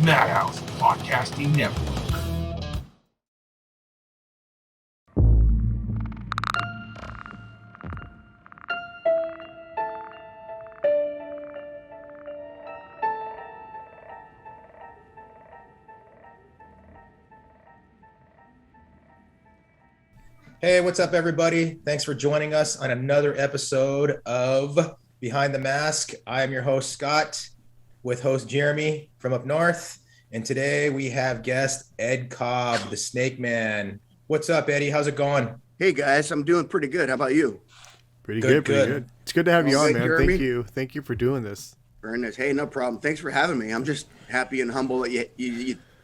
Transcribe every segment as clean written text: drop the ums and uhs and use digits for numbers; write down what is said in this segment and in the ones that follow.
Madhouse Podcasting Network. Hey, what's up, everybody? Thanks for joining us on another episode of Behind the Mask. I am your host, Scott, with host Jeremy from up north. And today we have guest Ed Kobb, the Snake Man. What's up, Eddie? How's it going? Hey, guys. I'm doing pretty good. How about you? Pretty good. It's good to have you on, man. Jeremy? Thank you for doing this. Very nice. Hey, no problem. Thanks for having me. I'm just happy and humble that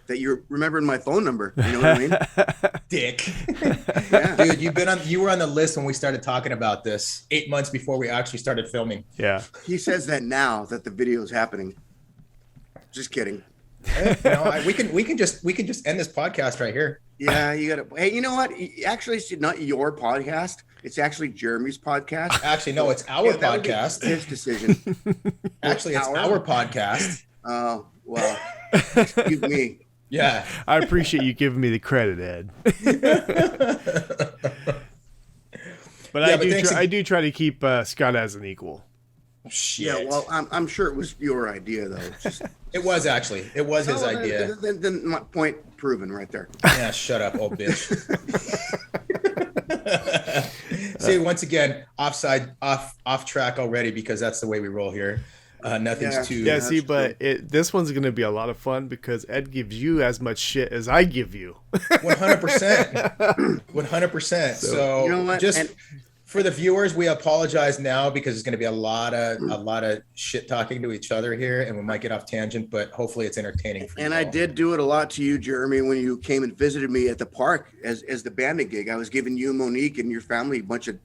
you're remembering my phone number. You know what I mean? Dick. Yeah. Dude, you were on the list when we started talking about this 8 months before we actually started filming. Yeah. He says that now that the video is happening. Just kidding. Hey, we can just end this podcast right here. Yeah, you gotta. Hey, you know what? Actually, it's not your podcast. It's actually Jeremy's podcast. Actually, no, it's our that would be podcast. his decision. Actually, it's our podcast. Oh, well. Excuse me. Yeah. I appreciate you giving me the credit, Ed. But I do try to keep Scott as an equal. Shit. Yeah, well, I'm sure it was your idea, though. It was his idea. Then my point proven right there. Yeah, shut up, old bitch. See, once again, off track already because that's the way we roll here. Nothing's too. Yeah, see, but this one's going to be a lot of fun because Ed gives you as much shit as I give you. 100%. 100%. So you know what? For the viewers, we apologize now because it's going to be a lot of shit talking to each other here, and we might get off tangent, but hopefully it's entertaining for you. And I did do it a lot to you, Jeremy, when you came and visited me at the park as the bandit gig. I was giving you, Monique, and your family a bunch of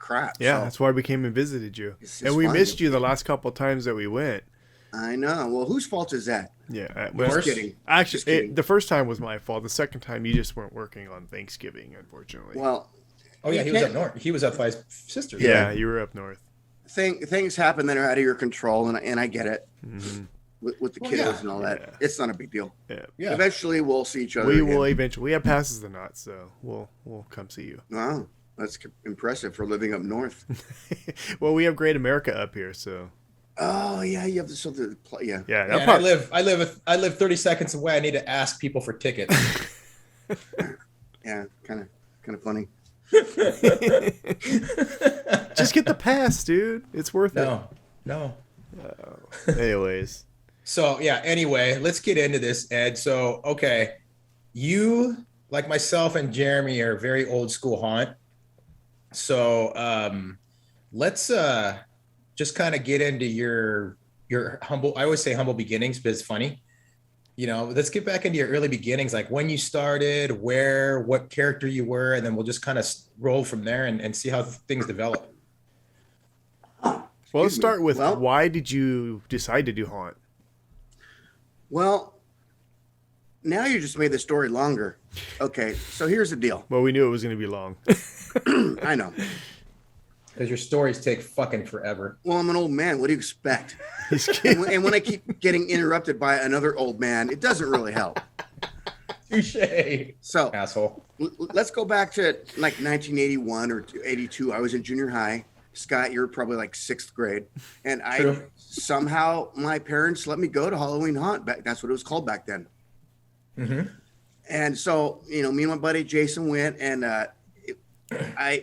crap. Yeah, so. That's why we came and visited you. It's and we fun. missed you the last couple of times that we went. I know. Well, whose fault is that? Yeah, Just kidding. Actually, the first time was my fault. The second time, you just weren't working on Thanksgiving, unfortunately. Well. Oh yeah, he was up north. He was up by his sister. Yeah, you were up north. Things happen that are out of your control, and I get it. Mm-hmm. With the kiddos and all that, Yeah. it's not a big deal. Yeah. Eventually, we'll see each other. We again. will eventually. We have passes to Knott, so we'll come see you. Wow, that's impressive for living up north. Well, we have Great America up here, so. Oh yeah, you have yeah. Yeah, And I live 30 seconds away. I need to ask people for tickets. Yeah, kind of funny. Just get the pass, dude. It's worth it. No. Anyways. So yeah, anyway, let's get into this, Ed. So, okay, you, like myself and Jeremy, are very old school haunt. So let's just kind of get into your humble, I always say humble beginnings, but it's funny. You know, let's get back into your early beginnings, like when you started, what character you were, and then we'll just kind of roll from there and see how things develop. Well, let's start with why did you decide to do haunt? Well, now you just made the story longer. Okay, so here's the deal. Well, we knew it was going to be long. I know. Because your stories take fucking forever. Well, I'm an old man. What do you expect? And when I keep getting interrupted by another old man, it doesn't really help. Touche. So, asshole. Let's go back to like 1981 or 82. I was in junior high. Scott, you're probably like 6th grade. And somehow my parents let me go to Halloween Haunt. That's what it was called back then. Mm-hmm. And so, me and my buddy Jason went, and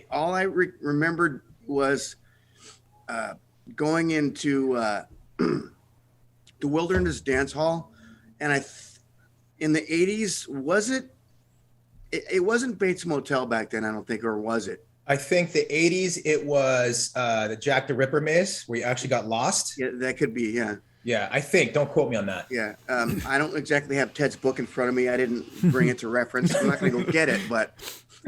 all I remembered was going into the Wilderness Dance Hall, and in the 80s, was it? It wasn't Bates Motel back then, I don't think, or was it? I think the 80s, it was the Jack the Ripper maze where you actually got lost. Yeah, that could be, yeah. Yeah, I think. Don't quote me on that. Yeah, I don't exactly have Ted's book in front of me. I didn't bring it to reference. I'm not going to go get it, but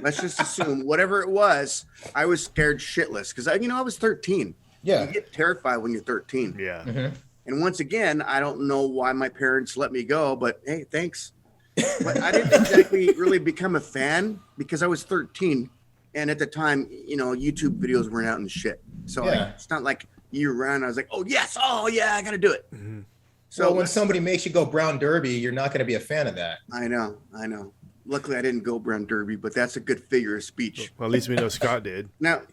let's just assume whatever it was, I was scared shitless because I was 13. Yeah. You get terrified when you're 13. Yeah. Mm-hmm. And once again, I don't know why my parents let me go, but hey, thanks. But I didn't exactly really become a fan because I was 13. And at the time, YouTube videos weren't out and shit. So it's not like year round. I was like, oh, yes. Oh, yeah, I got to do it. Mm-hmm. So when somebody makes you go brown derby, you're not going to be a fan of that. I know. Luckily, I didn't go brown derby, but that's a good figure of speech. Well, at least we know Scott did. Now,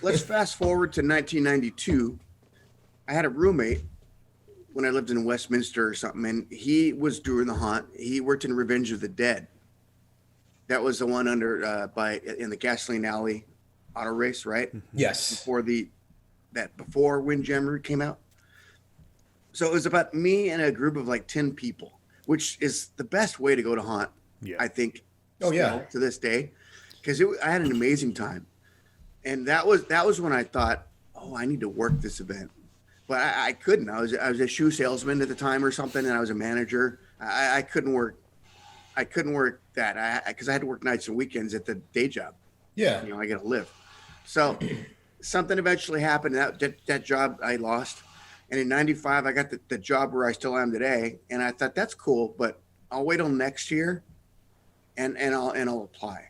let's fast forward to 1992. I had a roommate when I lived in Westminster or something, and he was doing the haunt. He worked in Revenge of the Dead. That was the one under in the Gasoline Alley auto race, right? Yes. Before Windjammer came out. So it was about me and a group of like 10 people, which is the best way to go to haunt. Yeah. I think. Oh, yeah. To this day, because I had an amazing time, and that was when I thought, oh, I need to work this event, but I couldn't. I was a shoe salesman at the time or something, and I was a manager. I couldn't work. I couldn't work that because I had to work nights and weekends at the day job. Yeah. I got to live. So something eventually happened. That job I lost, and in '95 I got the job where I still am today, and I thought that's cool, but I'll wait till next year. And I'll apply.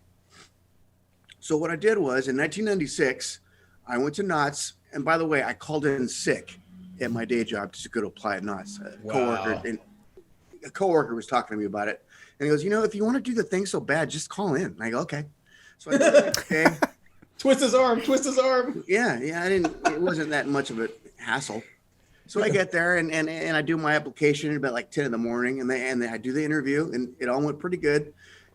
So what I did was in 1996, I went to Knott's, and by the way, I called in sick at my day job to go to apply at Knott's. A coworker was talking to me about it, and he goes, if you want to do the thing so bad, just call in. And I go, okay. So I did, okay. Twist his arm. Yeah. It wasn't that much of a hassle. So I get there and I do my application at about like 10 in the morning, and I do the interview, and it all went pretty good.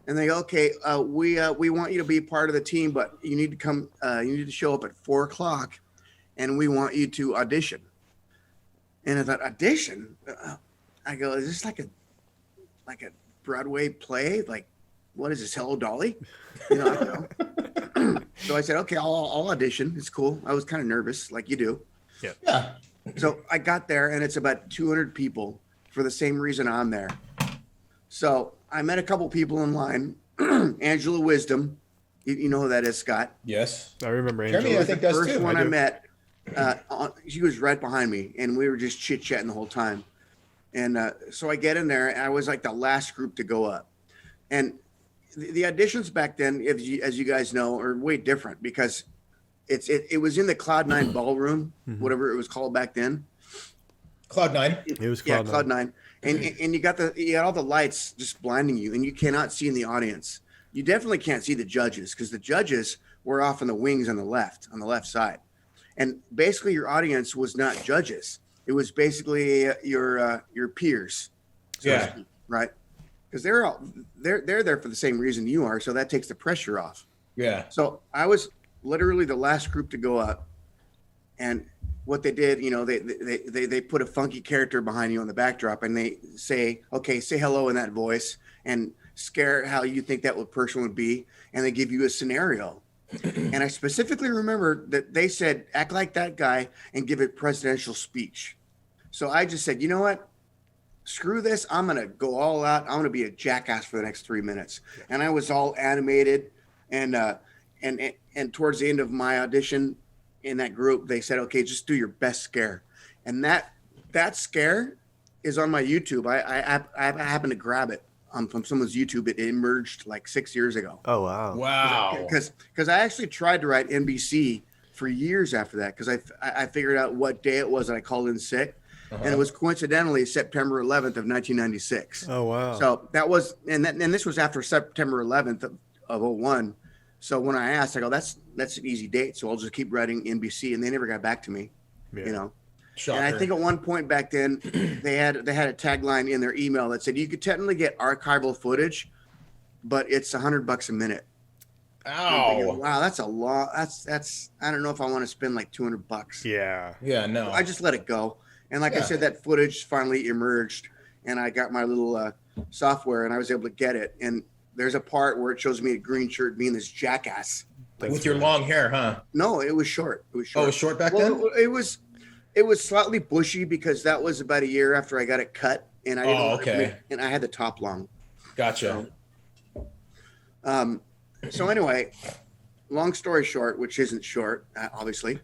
And they go, okay, we want you to be part of the team, but you need to come. You need to show up at 4:00, and we want you to audition. And I thought, audition? I go, is this like a Broadway play? Like, what is this? Hello, Dolly? I don't know. So I said, okay, I'll audition. It's cool. I was kind of nervous, like you do. Yeah. So I got there, and it's about 200 people for the same reason I'm there. So I met a couple people in line. Angela Wisdom, you know who that is, Scott? Yes. I remember Jeremy, Angela. I think that's the first too. one I met. She was right behind me, and we were just chit chatting the whole time. And so I get in there, and I was like the last group to go up. And the auditions back then, as you guys know, are way different because it was in the Cloud9 ballroom, whatever it was called back then. Cloud9. It was Cloud9. Cloud9. And you got all the lights just blinding you, and you cannot see in the audience. You definitely can't see the judges because the judges were off in the wings on the left side. And basically your audience was not judges. It was basically your peers. Yeah. Right. Because they're there for the same reason you are. So that takes the pressure off. Yeah. So I was literally the last group to go up, and what they did, they put a funky character behind you on the backdrop, and they say, okay, say hello in that voice and scare how you think that person would be. And they give you a scenario. And I specifically remember that they said, act like that guy and give a presidential speech. So I just said, you know what? Screw this. I'm going to go all out. I'm going to be a jackass for the next 3 minutes. And I was all animated. And towards the end of my audition in that group, they said, okay, just do your best scare. And that scare is on my YouTube. I happened to grab it from someone's YouTube. It emerged like 6 years ago. Oh, wow. Wow. Because I actually tried to write NBC for years after that, because I figured out what day it was that I called in sick. And it was coincidentally September 11th of 1996. Oh, wow. So that was, and this was after September 11th of 01. So when I asked, I go, that's an easy date. So I'll just keep writing NBC. And they never got back to me, Shocker. And I think at one point back then they had a tagline in their email that said, you could technically get archival footage, but it's $100 a minute. Ow. Wow, that's a lot. That's I don't know if I want to spend like $200. Yeah. Yeah, no. I just let it go. And like I said, that footage finally emerged, and I got my little software, and I was able to get it. And there's a part where it shows me a green shirt being this jackass. With your long hair, huh? No, it was short. It was short. Oh, it was short back then? It was slightly bushy because that was about a year after I got it cut, and I didn't and I had the top long. Gotcha. So anyway, long story short, which isn't short, obviously,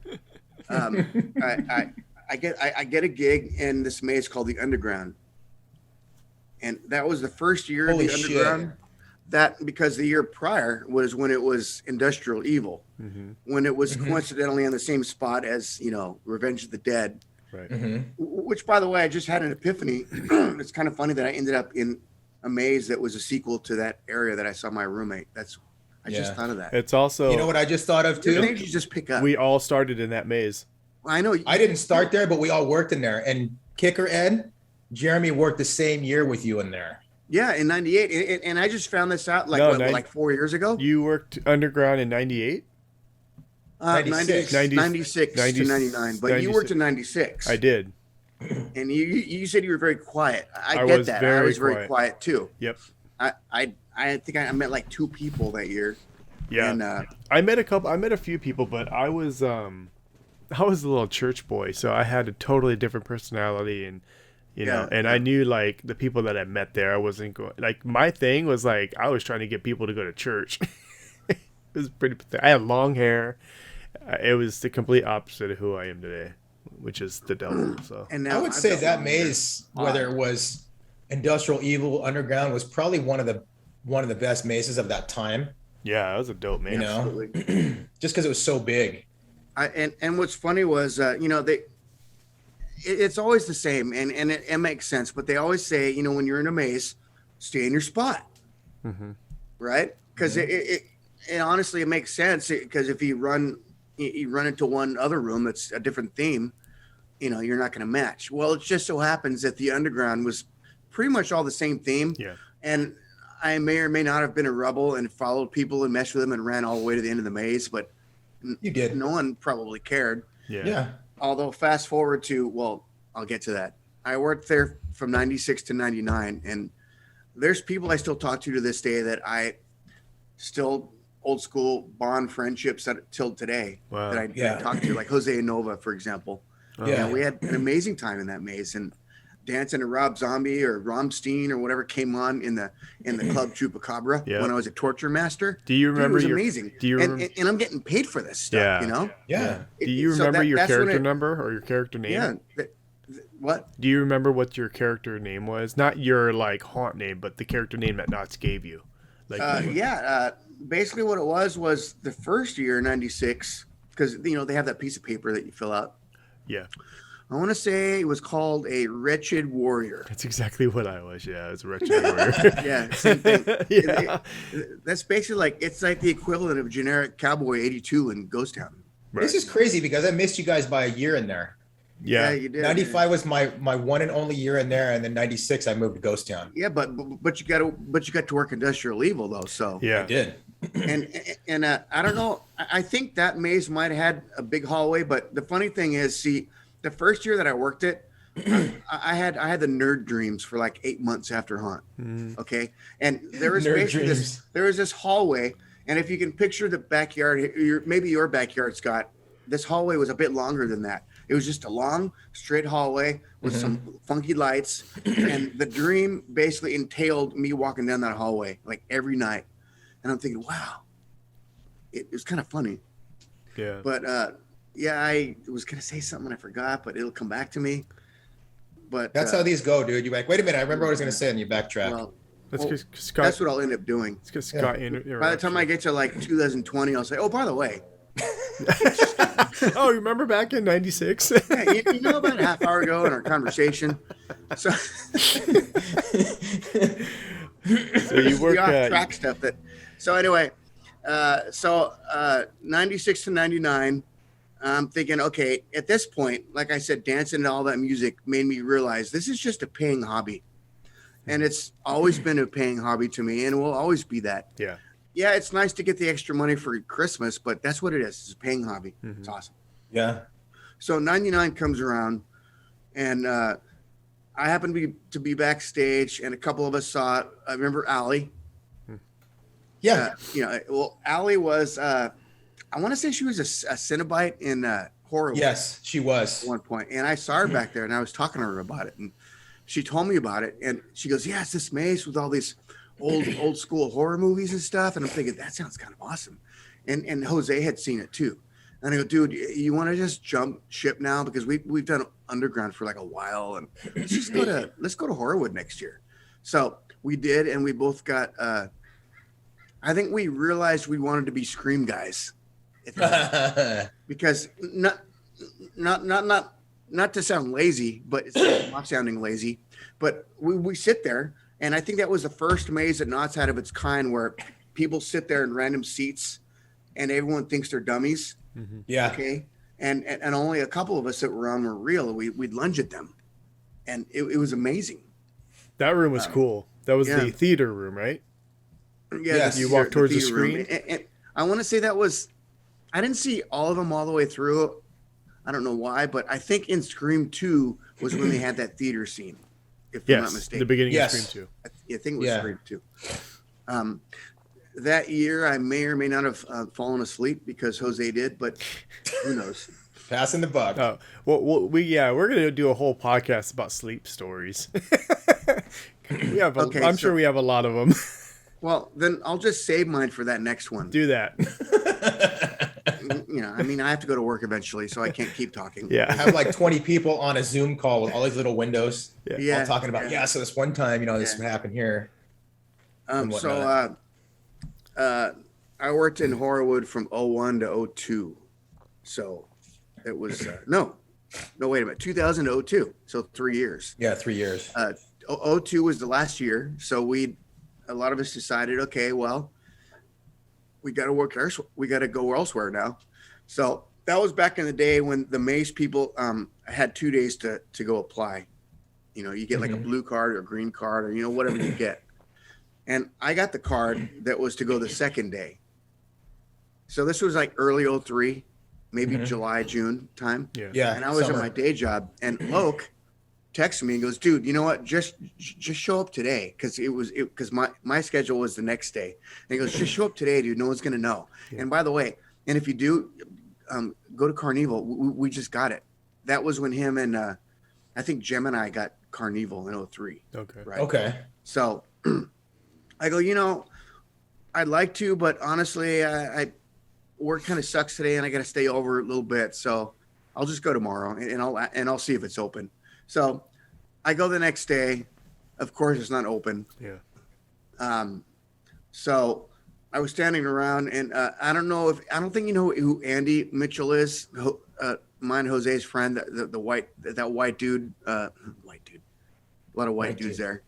I get a gig in this maze called the Underground, and that was the first year of the Underground. That because the year prior was when it was Industrial Evil, when it was coincidentally on the same spot as Revenge of the Dead, Right. Which, by the way, I just had an epiphany. It's kind of funny that I ended up in a maze that was a sequel to that area that I saw my roommate. I just thought of that. It's also, You know what I just thought of Your too? names you just pick up. we all started in that maze. I know. I didn't start there, but we all worked in there. And kicker Ed, Jeremy worked the same year with you in there. Yeah, in '98, and I just found this out like 4 years ago. You worked underground in 98? 96. 96 to 99, but you worked in 96. I did. And you said you were very quiet. I was get that. I very was very quiet too. Yep. I think I met like 2 people that year. Yeah. And, I met a few people, but I was a little church boy, so I had a totally different personality, and you know, and I knew like the people that I met there, I wasn't going, like, my thing was like I was trying to get people to go to church. It was pretty pathetic. I had long hair. It was the complete opposite of who I am today, which is the devil. So and now I would say that maze, whether it was Industrial Evil Underground, was probably one of the best mazes of that time. yeah, it was a dope maze. You know, just because it was so big. And what's funny was it's always the same, and it makes sense. But they always say, you know, when you're in a maze, stay in your spot, right? Because it honestly it makes sense, because if you run into one other room that's a different theme, you know, you're not going to match. Well, it just so happens that the underground was pretty much all the same theme. Yeah. And I may or may not have been a rebel and followed people and messed with them and ran all the way to the end of the maze, but You did. no one probably cared. Yeah. Although fast forward to, well, I'll get to that. I worked there from 96 to 99, and there's people I still talk to this day that I still old school bond friendships till today. Wow. That I talk to, like Jose and Nova, for example. Yeah. We had an amazing time in that maze, and dancing to Rob Zombie or Rammstein or whatever came on in the Club Chupacabra when I was a torture master. Do you remember? It was amazing. Do you remember? And I'm getting paid for this stuff. Yeah. You know. Yeah. Do you remember your character number or your character name? Yeah. What? Do you remember what your character name was? Not your like haunt name, but the character name that Knott gave you. Like, basically what it was the first year, 96, because you know they have that piece of paper that you fill out. Yeah. I want to say it was called a Wretched Warrior. That's exactly what I was. Yeah, I was a wretched warrior. Yeah, same thing. Yeah. That's basically it's like the equivalent of generic Cowboy 82 in Ghost Town. Right. This is crazy because I missed you guys by a year in there. Yeah. You did. 95 was my one and only year in there, and then 96 I moved to Ghost Town. Yeah, but you got to work Industrial Evil though. So Yeah. I did. and I don't know. I think that maze might have had a big hallway, but the funny thing is, see, the first year that I worked it, I had the nerd dreams for like 8 months after haunt. Okay, and there was basically this hallway, and if you can picture the backyard, maybe your backyard, Scott, this hallway was a bit longer than that. It was just a long, straight hallway with some funky lights, and the dream basically entailed me walking down that hallway like every night. And I'm thinking, wow, it was kind of funny. Yeah. But I was gonna say something I forgot, but it'll come back to me. But That's how these go, dude. You're like, wait a minute, I remember what I was gonna say, and you backtrack. Well, That's because Scott. that's what I'll end up doing. It's because Scott. By the time I get to like 2020, I'll say, oh, by the way, Oh, you remember back in '96? yeah, you know about a half hour ago in our conversation. So, So you work the off at track stuff that. So anyway, 96 to 99. I'm thinking, okay, at this point, like I said, dancing and all that music made me realize this is just a paying hobby. And it's always been a paying hobby to me, and will always be that. Yeah. Yeah, it's nice to get the extra money for Christmas, but that's what it is. It's a paying hobby. It's awesome. Yeah. So 99 comes around, and I happened to be backstage, and a couple of us saw it. I remember Allie. Yeah. Allie was, I want to say she was a Cenobite in horror. Yes, she was. At one point, and I saw her back there, and I was talking to her about it, and she told me about it, and she goes, "Yeah, it's this maze with all these old school horror movies and stuff." And I'm thinking that sounds kind of awesome, and Jose had seen it too, and I go, "Dude, you want to just jump ship now, because we've done underground for like a while, and let's go to Horrorwood next year." So we did, and we both got. I think we realized we wanted to be Scream guys. Because not not to sound lazy, but it's not sounding lazy, but we sit there, and I think that was the first maze that Knott's had of its kind, where people sit there in random seats, and everyone thinks they're dummies. Mm-hmm. Yeah. Okay. And only a couple of us that were on were real. We'd lunge at them, and it was amazing. That room was cool. That was yeah. the theater room, right? Yeah. Yes. You walk towards the screen. And I want to say that was, I didn't see all of them all the way through. I don't know why, but I think in Scream 2 was when they had that theater scene, if I'm not mistaken. The beginning Yes. of Scream 2. I think it was Scream 2. That year, I may or may not have fallen asleep because Jose did, but who knows? Passing the buck. Oh, well, we're gonna do a whole podcast about sleep stories. We have, I'm sure we have a lot of them. Well, then I'll just save mine for that next one. Do that. You know, I mean, I have to go to work eventually, so I can't keep talking. Yeah. Have like 20 people on a Zoom call with all these little windows. Yeah. All talking about, so this one time, this happened here. I worked in Horrorwood from 01 to 02. So it was, no, wait a minute, 2000 to 02. So 3 years. Yeah, 3 years. 02 was the last year. So a lot of us decided, okay, well, we got to work we got to go elsewhere now. So that was back in the day when the maze people had 2 days to go apply. You get like a blue card or a green card or, whatever you get. And I got the card that was to go the second day. So this was like early 03, maybe July, June time. Yeah. And I was at my day job, and Oak texted me and goes, dude, you know what? Just show up today. Because my schedule was the next day. And he goes, just show up today, dude. No one's going to know. Yeah. And by the way, and if you do, go to Carnival. We just got it. That was when him and I think Gemini got Carnival in 03. Okay. Right. Okay. So I go, I'd like to, but honestly, I work kind of sucks today, and I got to stay over a little bit. So I'll just go tomorrow, and I'll see if it's open. So I go the next day. Of course, it's not open. Yeah. So I was standing around, and I don't think you know who Andy Mitchell is. Mine, Jose's friend, that white dude. White dude. A lot of white dudes there.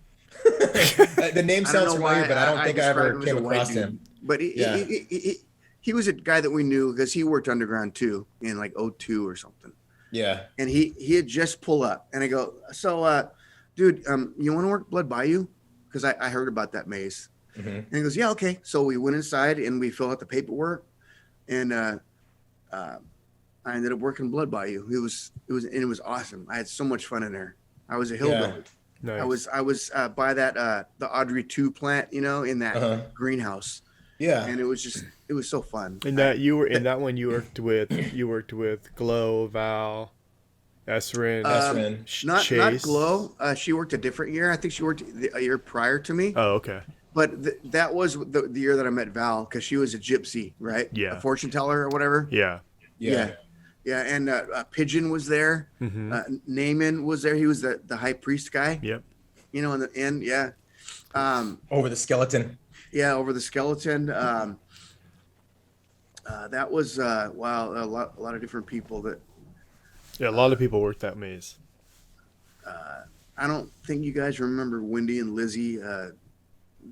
The name sounds familiar, but I don't think I ever came across him. But he was a guy that we knew because he worked underground too in like 02 or something. Yeah. And he had just pulled up, and I go, so, dude, you want to work Blood Bayou? Because I heard about that maze. Mm-hmm. And he goes, yeah, okay. So we went inside and we filled out the paperwork, and I ended up working Blood Bayou. It was awesome. I had so much fun in there. I was a hillbilly. Yeah. Nice. I was by that the Audrey 2 plant, in that greenhouse. Yeah. And it was so fun. And that you were in that one. You worked with Glow, Val, Esrin, Chase. Not Glow. She worked a different year. I think she worked a year prior to me. Oh, okay. But that was the year that I met Val, because she was a gypsy, right? Yeah. A fortune teller or whatever. Yeah. Yeah, and Pigeon was there. Mm-hmm. Naaman was there. He was the high priest guy. Yep. In the end, yeah. Over the skeleton. Yeah, over the skeleton. That was wow, a lot of different people that. Yeah, a lot of people worked that maze. I don't think you guys remember Wendy and Lizzie.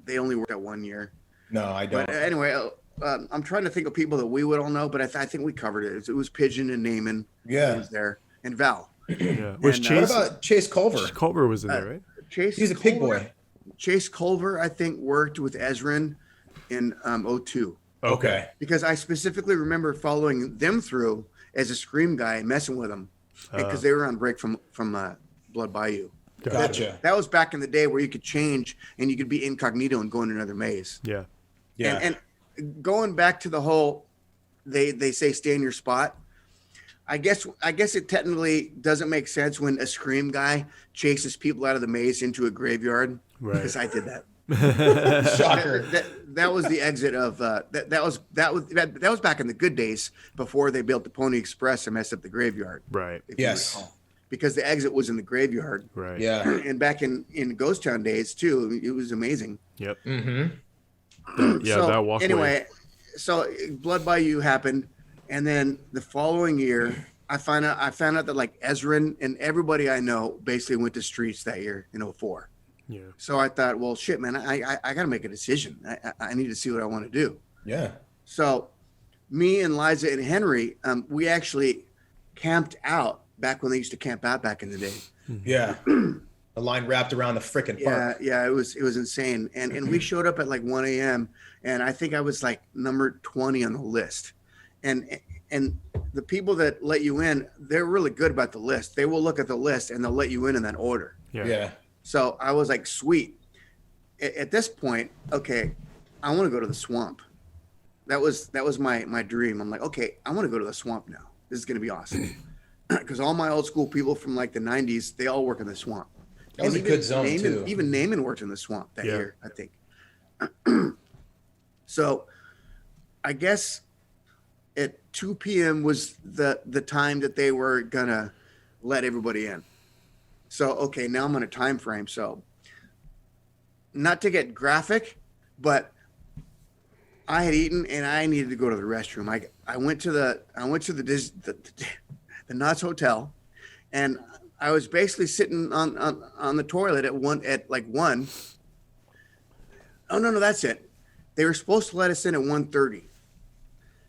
They only worked that 1 year. No, I don't. But anyway, I'm trying to think of people that we would all know, but I think we covered it. It was Pigeon and Naaman. Yeah. Was there, and Val. Yeah. Was Chase? What about Chase Culver? Culver was in there, right? Chase. He's a pig boy. Chase Culver, I think, worked with Esrin in 02. Okay. Because I specifically remember following them through as a Scream guy and messing with them, because they were on break from Blood Bayou. Gotcha. That was back in the day where you could change and you could be incognito and go in another maze. Yeah. Yeah. And going back to the whole, they say stay in your spot. I guess it technically doesn't make sense when a Scream guy chases people out of the maze into a graveyard. Right. Because I did that. Shocker. That was the exit of that was back in the good days before they built the Pony Express and messed up the graveyard. Right. Yes. Because the exit was in the graveyard. Right. Yeah. And back in Ghost Town days too, it was amazing. Yep. Mm-hmm. That walkway. Anyway, so Blood Bayou happened, and then the following year, I found out that like Ezrin and everybody I know basically went to streets that year in 04. Yeah. So I thought, well, shit, man, I got to make a decision. I need to see what I want to do. Yeah. So me and Liza and Henry, we actually camped out back when they used to camp out back in the day. Yeah. The line wrapped around the frickin' park. Yeah, it was insane. And we showed up at like 1 a.m. and I think I was like number 20 on the list. And the people that let you in, they're really good about the list. They will look at the list and they'll let you in that order. Yeah. So I was like, sweet. At this point, okay, I want to go to the swamp. That was my dream. I'm like, okay, I want to go to the swamp now. This is going to be awesome. Because all my old school people from like the 90s, they all work in the swamp. That was a good zone too. Even Naaman worked in the swamp that year, I think. So I guess at 2 p.m. was the time that they were gonna let everybody in. So okay, now I'm on a time frame. So not to get graphic, but I had eaten and I needed to go to the restroom. I went to the Knott's Hotel, and I was basically sitting on the toilet at 1. Oh no, that's it. They were supposed to let us in at 1:30.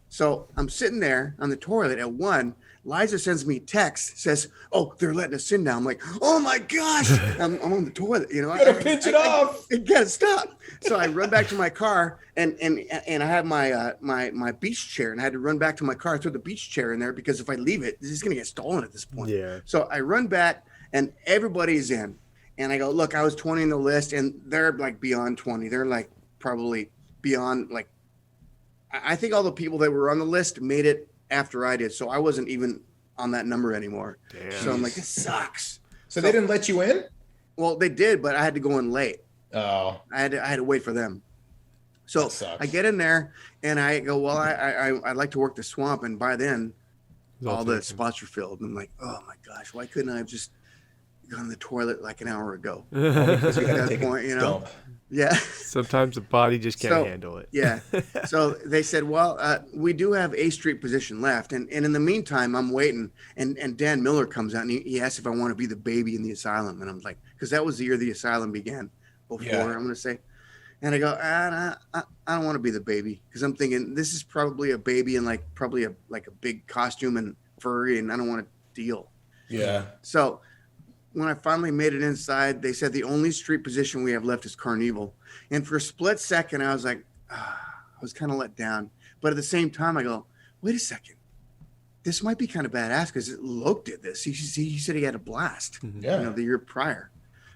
So I'm sitting there on the toilet at 1. Liza sends me a text, says, "Oh, they're letting us in now." I'm like, "Oh my gosh!" I'm on the toilet, you know. You gotta pinch it off. I gotta stop. So I run back to my car, and I had my beach chair, and I had to run back to my car, throw the beach chair in there because if I leave it, this is gonna get stolen at this point. Yeah. So I run back, and everybody's in, and I go, "Look, I was 20 in the list, and they're like beyond 20. They're like probably beyond like." I think all the people that were on the list made it after I did, so I wasn't even on that number anymore. Damn. So I'm like, this sucks. So they didn't let you in? Well, they did, but I had to go in late. Oh. I had to wait for them. So That sucks. I get in there and I go, well, I'd like to work the swamp, and by then all the spots were filled. And I'm like, oh my gosh, why couldn't I have just gone to the toilet like an hour ago? Because we had to At take that point, a you know? dump. Yeah. Sometimes the body just can't handle it. Yeah. So they said, well, we do have a street position left. And in the meantime, I'm waiting. And Dan Miller comes out and he asks if I want to be the baby in the asylum. And I'm like, because that was the year the asylum began. Before, Yeah. I'm going to say. And I go, I don't want to be the baby. Because I'm thinking this is probably a baby in like probably a big costume and furry. And I don't want to deal. Yeah. So when I finally made it inside, they said the only street position we have left is Carnival. And for a split second, I was like, I was kind of let down. But at the same time, I go, wait a second. This might be kind of badass because Loke did this. He said he had a blast, Yeah. you know, the year prior.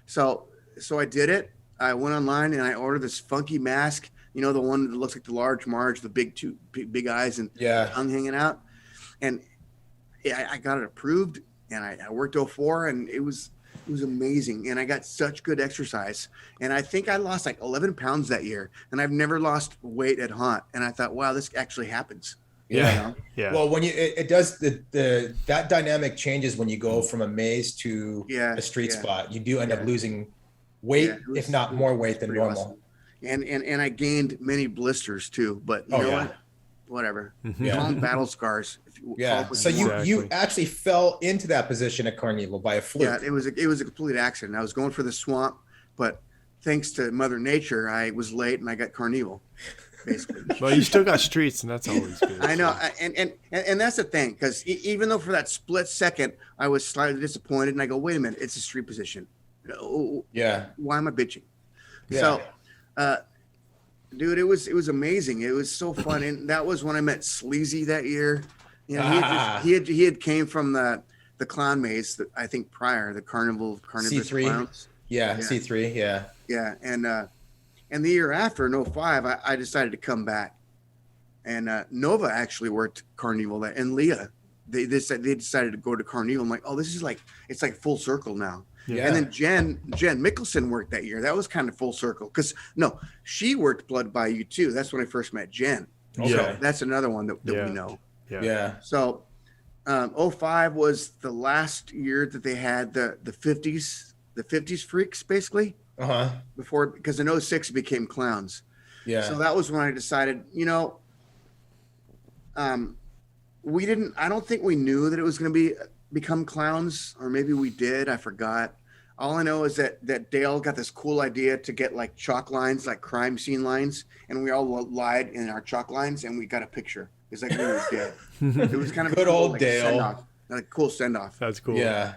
So I did it. I went online and I ordered this funky mask, you know, the one that looks like the large Marge, the big eyes and tongue hanging out. And I got it approved. And I worked 04 and it was amazing. And I got such good exercise. And I think I lost like 11 pounds that year. And I've never lost weight at Haunt. And I thought, wow, this actually happens. Yeah. You know? Yeah. Well, when it does that dynamic changes when you go from a maze to a street spot. You do end up losing weight, if not more weight than normal. Awesome. And I gained many blisters too. But you know what? Whatever. Yeah. Call them battle scars. So you actually fell into that position at Carnival by a fluke. Yeah, it was a complete accident. I was going for the swamp, but thanks to Mother Nature, I was late and I got Carnival, basically. Well, you still got streets, and that's always good. I know, and that's the thing, because even though for that split second I was slightly disappointed, and I go, wait a minute, it's a street position. Yeah. Why am I bitching? Yeah. So, dude, it was amazing. It was so fun, and that was when I met Sleazy that year. You know, he had came from the clown maze, I think prior, the Carnival C3. Clowns. Yeah, C3. Yeah. Yeah, and the year after, in 05, I decided to come back, and Nova actually worked Carnival, and Leah, they decided to go to Carnival. I'm like, oh, this is like it's like full circle now. Yeah. And then Jen Mickelson worked that year. That was kind of full circle because she worked Blood by You too. That's when I first met Jen. Okay. So that's another one that we know. Yeah. So 05 was the last year that they had the 50s freaks basically. Before, because in 06 it became clowns. Yeah. So that was when I decided, we didn't. I don't think we knew that it was going to become clowns, or maybe we did. I forgot. All I know is that Dale got this cool idea to get like chalk lines, like crime scene lines, and we all lied in our chalk lines, and we got a picture. It's like we were dead. It was kind of Good cool, old like, Dale. send-off, like cool send off. That's cool. Yeah.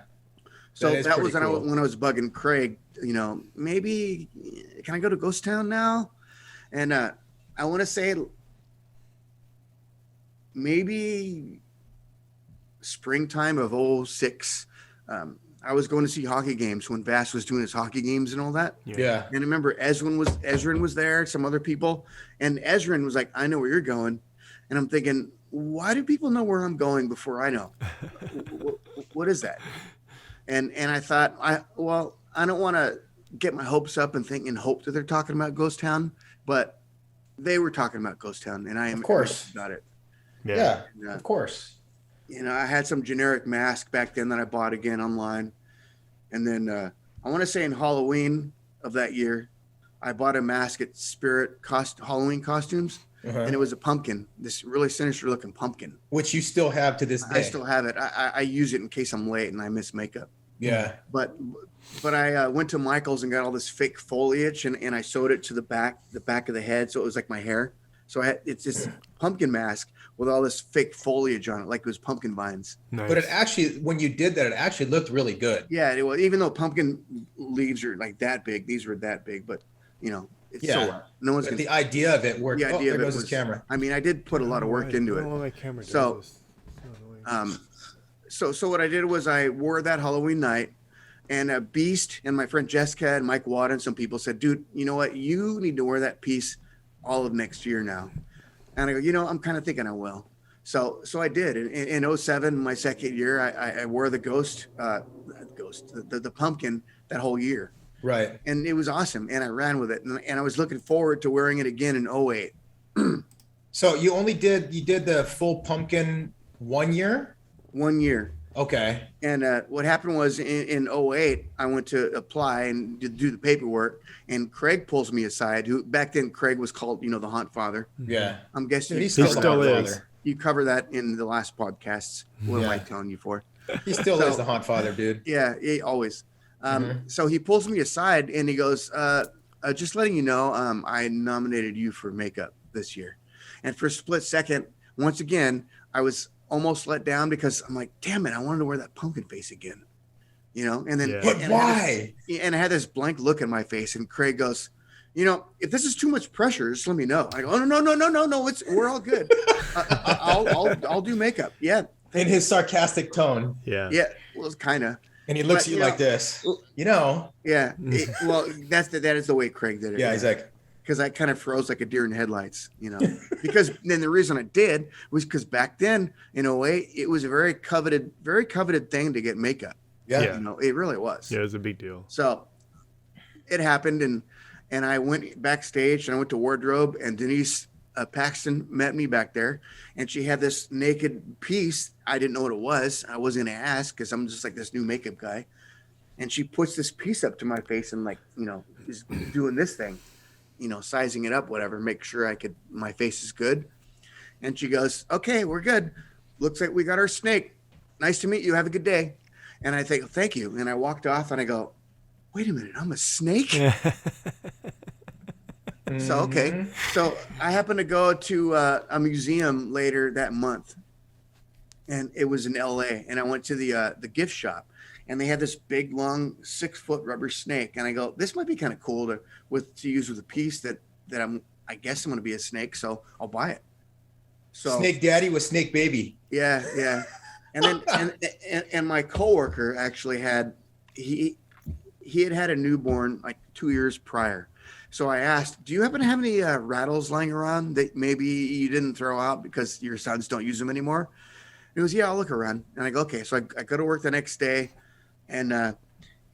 So is that was pretty cool. when I was bugging Craig. Maybe can I go to Ghost Town now? And I want to say maybe springtime of 06. I was going to see hockey games when Vass was doing his hockey games and all that. Yeah. And I remember Ezrin was there, some other people, and Ezrin was like, "I know where you're going," and I'm thinking, why do people know where I'm going before I know? What is that? And I thought, I don't want to get my hopes up and hope that they're talking about Ghost Town, but they were talking about Ghost Town, and I am Of course. about it. Yeah. And, Of course. I had some generic mask back then that I bought again online. And then I want to say in Halloween of that year, I bought a mask at Spirit Halloween Costumes, and it was a pumpkin, this really sinister looking pumpkin. Which you still have to this day. I still have it. I use it in case I'm late and I miss makeup. Yeah. But I went to Michael's and got all this fake foliage and I sewed it to the back of the head, so it was like my hair. So it's this pumpkin mask with all this fake foliage on it, like it was pumpkin vines. Nice. But it actually, when you did that, it actually looked really good. Yeah, it was, even though pumpkin leaves are like that big, these were that big, but it's so what? No one's But gonna. the idea of it worked. The idea there of it goes was, his camera. I mean, I did put a lot of work into I don't know it. why my camera does So, this. So annoying. So what I did was I wore that Halloween night, and Beast and my friend Jessica and Mike Watt and some people said, "Dude, you know what? You need to wear that piece all of next year now." And I go, I'm kind of thinking I will. So I did. In 07, my second year, I wore the the pumpkin that whole year. Right. And it was awesome. And I ran with it. And I was looking forward to wearing it again in 08. So you did the full pumpkin 1 year? 1 year. Okay. And what happened was in 08, I went to apply and do the paperwork. And Craig pulls me aside, who back then Craig was called, the Haunt Father. Yeah. I'm guessing Dude, you he covered still that. is. You cover that in the last podcasts. What am I telling you for? He still So- is the Haunt Father, dude. Yeah, always. So he pulls me aside and he goes, just letting you know, I nominated you for makeup this year. And for a split second, once again, I was almost let down because I'm like, damn it, I wanted to wear that pumpkin face again. And then Yeah. But and why? I had this blank look in my face, and Craig goes, if this is too much pressure, just let me know. I go, oh, no, we're all good. I'll do makeup. Yeah. In his sarcastic tone. Yeah. Yeah. Well, kind of. And he looks But, at you like this. Yeah. Yeah. That is the way Craig did it. Yeah, he's like, because I kind of froze like a deer in headlights, because then the reason I did was because back then in 08, it was a very coveted thing to get makeup. yeah. Yeah. It really was. Yeah, it was a big deal. So it happened. And I went backstage and I went to wardrobe, and Denise Paxton met me back there, and she had this naked piece. I didn't know what it was. I wasn't going to ask because I'm just like this new makeup guy. And she puts this piece up to my face and is doing this thing, sizing it up, whatever, make sure my face is good. And she goes, "Okay, we're good. Looks like we got our snake. Nice to meet you. Have a good day." And I think, "Thank you." And I walked off and I go, "Wait a minute, I'm a snake?" So, okay. So I happened to go to a museum later that month, and it was in LA, and I went to the gift shop, and they had this big, long 6-foot rubber snake. And I go, this might be kind of cool to use with a piece that I guess I'm going to be a snake. So I'll buy it. So Snake Daddy with Snake Baby. yeah. Yeah. And then, and my coworker actually he had a newborn like 2 years prior. So I asked, "Do you happen to have any rattles lying around that maybe you didn't throw out because your sons don't use them anymore?" He goes, "Yeah, I'll look around." And I go, "Okay." So I go to work the next day, and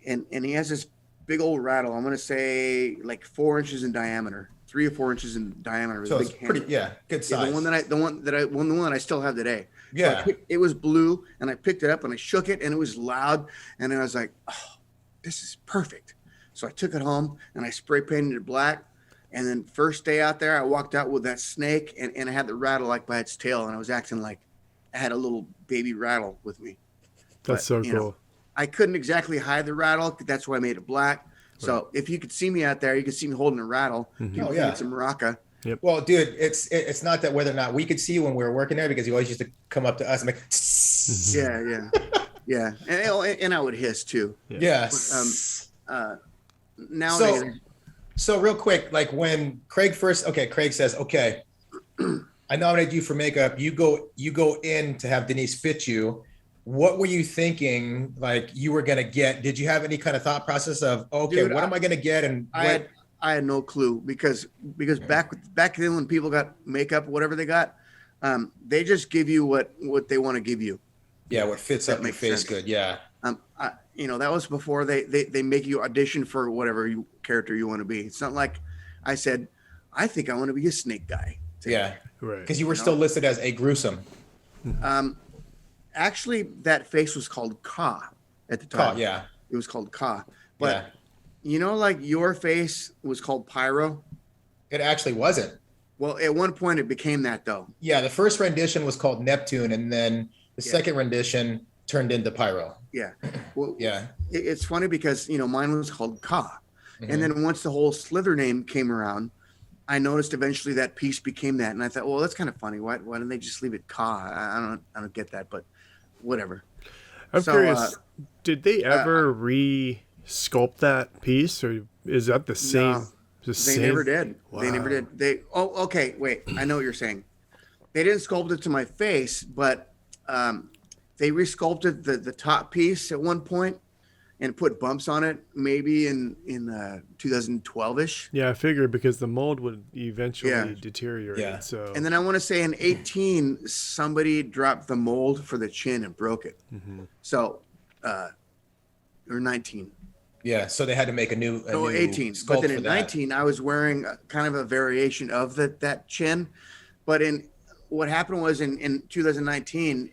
he has this big old rattle. I'm going to say like 4 inches in diameter, 3 or 4 inches in diameter. With So a it's big handle. pretty, yeah, good Yeah, size. the one that I still have today. So Yeah. it was blue, and I picked it up and I shook it, and it was loud, and then I was like, "Oh, this is perfect." So I took it home and I spray painted it black. And then first day out there, I walked out with that snake, and I had the rattle like by its tail, and I was acting like had a little baby rattle with me. That's so cool. I couldn't exactly hide the rattle. That's why I made it black. So if you could see me out there, you could see me holding a rattle. Oh yeah, it's a maraca. Yep. Well, dude, it's not that whether or not we could see you when we were working there, because you always used to come up to us and make. Yeah, and I would hiss too. Yeah. Nowadays, So real quick, like when Craig says, okay, I nominated you for makeup. You go in to have Denise fit you. What were you thinking? Like you were gonna get? Did you have any kind of thought process of what am I gonna get? And I had no clue because back then when people got makeup, whatever they got, they just give you what they want to give you. Yeah, what fits up your face sense. good. Yeah. That was before they make you audition for whatever character you want to be. It's not like I said, I think I want to be a snake guy. Yeah, right. Because you were still listed as a gruesome. Actually, that face was called Ka at the time. Ka, yeah. It was called Ka. But like your face was called Pyro. It actually wasn't. Well, at one point it became that though. Yeah, the first rendition was called Neptune, and then the second rendition turned into Pyro. Yeah. Well, yeah. It's funny because mine was called Ka, and then once the whole Slither name came around, I noticed eventually that piece became that, and I thought, well, that's kind of funny. Why didn't they just leave it Ka? I don't get that, but whatever. I'm curious. Did they ever re-sculpt that piece, or is that the same? No, they never did. Wow. They never did. Okay. Wait, I know what you're saying. They didn't sculpt it to my face, but they resculpted the top piece at one point and put bumps on it, maybe in 2012-ish. Yeah, I figured because the mold would eventually deteriorate. Yeah. So. And then I want to say in 18, somebody dropped the mold for the chin and broke it. So, or 19. Yeah, so they had to make a new 18. sculpt But then for in that. 19, I was wearing kind of a variation of that chin. But what happened was in 2019,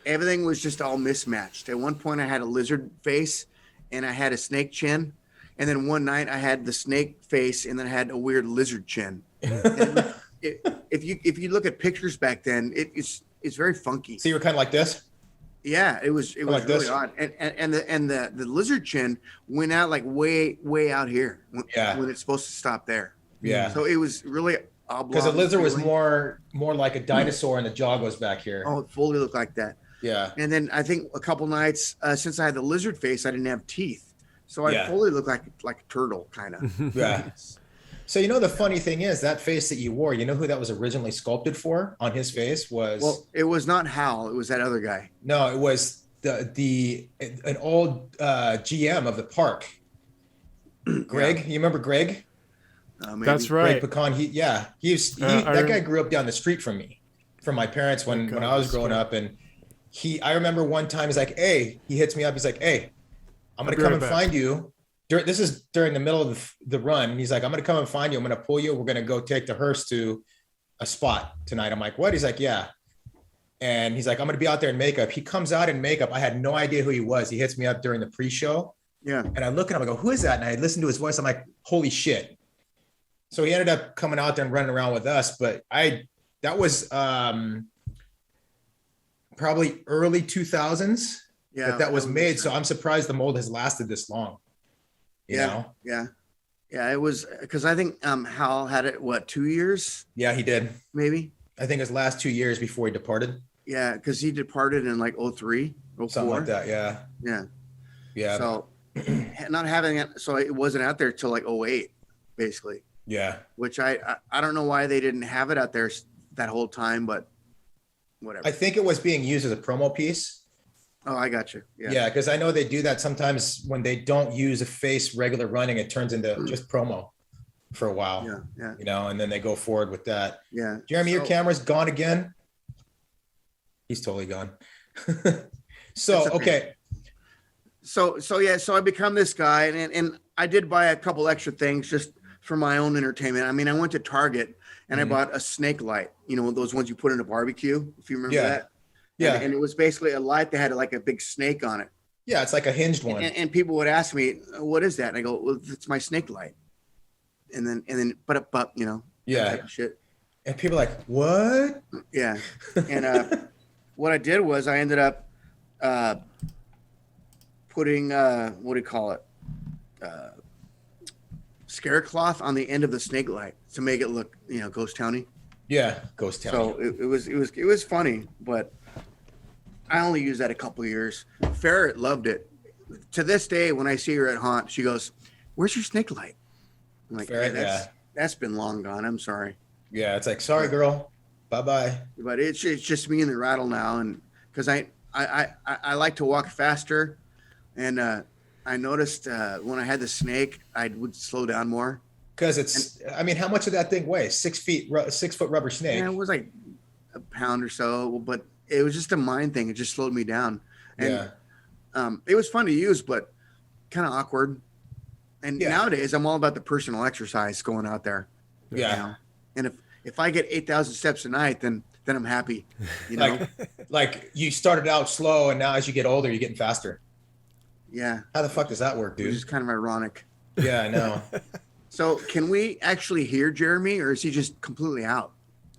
everything was just all mismatched. At one point, I had a lizard face and I had a snake chin. And then one night, I had the snake face and then I had a weird lizard chin. If you look at pictures back then, it's very funky. So you were kind of like this? Yeah, it was like really this? odd. And the lizard chin went out like way out here when it's supposed to stop there. Yeah. So it was really oblong. Because a lizard was more like a dinosaur and the jaw goes back here. Oh, it fully looked like that. Yeah. And then I think a couple nights since I had the lizard face, I didn't have teeth, so I fully looked like a turtle kind of. Yeah. So the funny thing is that face that you wore. You know who that was originally sculpted for on his face was? Well, it was not Hal. It was that other guy. No, it was an old GM of the park. Greg, you remember Greg? Maybe. That's right. Greg Pecan. That guy grew up down the street from me, from my parents when I was growing up, and I remember one time he's like, hey, he hits me up. He's like, hey, I'm going to come and find you. This is during the middle of the run. He's like, I'm going to come and find you. I'm going to pull you. We're going to go take the hearse to a spot tonight. I'm like, what? He's like, yeah. And he's like, I'm going to be out there in makeup. He comes out in makeup. I had no idea who he was. He hits me up during the pre-show. Yeah. And I look at him, I go, who is that? And I listened to his voice. I'm like, holy shit. So he ended up coming out there and running around with us. But that was probably early 2000s that was made. So I'm surprised the mold has lasted this long. You know? Yeah. It was because I think Hal had it 2 years? Yeah, he did. Maybe. I think his last 2 years before he departed. Yeah, because he departed in like 03, 04. Something like that. Yeah. Yeah. Yeah. So not having it, so it wasn't out there till like 08, basically. Yeah. Which I don't know why they didn't have it out there that whole time, but whatever. I think it was being used as a promo piece. Oh, I got you. Yeah, because I know they do that sometimes when they don't use a face regular running, it turns into just promo for a while. Yeah. And then they go forward with that. Yeah. Jeremy, your camera's gone again. He's totally gone. So okay. So I become this guy, and I did buy a couple extra things just for my own entertainment. I mean, I went to Target and I bought a snake light. Those ones you put in a barbecue, if you remember that. Yeah. And it was basically a light that had like a big snake on it. Yeah, it's like a hinged one. And people would ask me, "What is that?" And I go, "Well, it's my snake light." And then, but Yeah. type of shit. And people are like, what? Yeah. And what I did was I ended up putting what do you call it? Scare cloth on the end of the snake light to make it look, ghost towny. Yeah, ghost town. So it was funny, but I only used that a couple of years. Ferret loved it. To this day, when I see her at haunt, she goes, "Where's your snake light?" I'm like, Ferret, "Hey, that's been long gone. I'm sorry." Yeah, it's like, sorry, girl, bye bye. But it's just me and the rattle now, and because I like to walk faster, and I noticed when I had the snake, I would slow down more. Because I mean, how much did that thing weigh? 6 foot rubber snake. Yeah, it was like a pound or so, but it was just a mind thing. It just slowed me down. And it was fun to use, but kind of awkward. And nowadays, I'm all about the personal exercise going out there. Yeah. And if I get 8,000 steps a night, then I'm happy. Like you started out slow, and now as you get older, you're getting faster. Yeah. How the fuck does that work, dude? Which is kind of ironic. Yeah, I know. So can we actually hear Jeremy, or is he just completely out?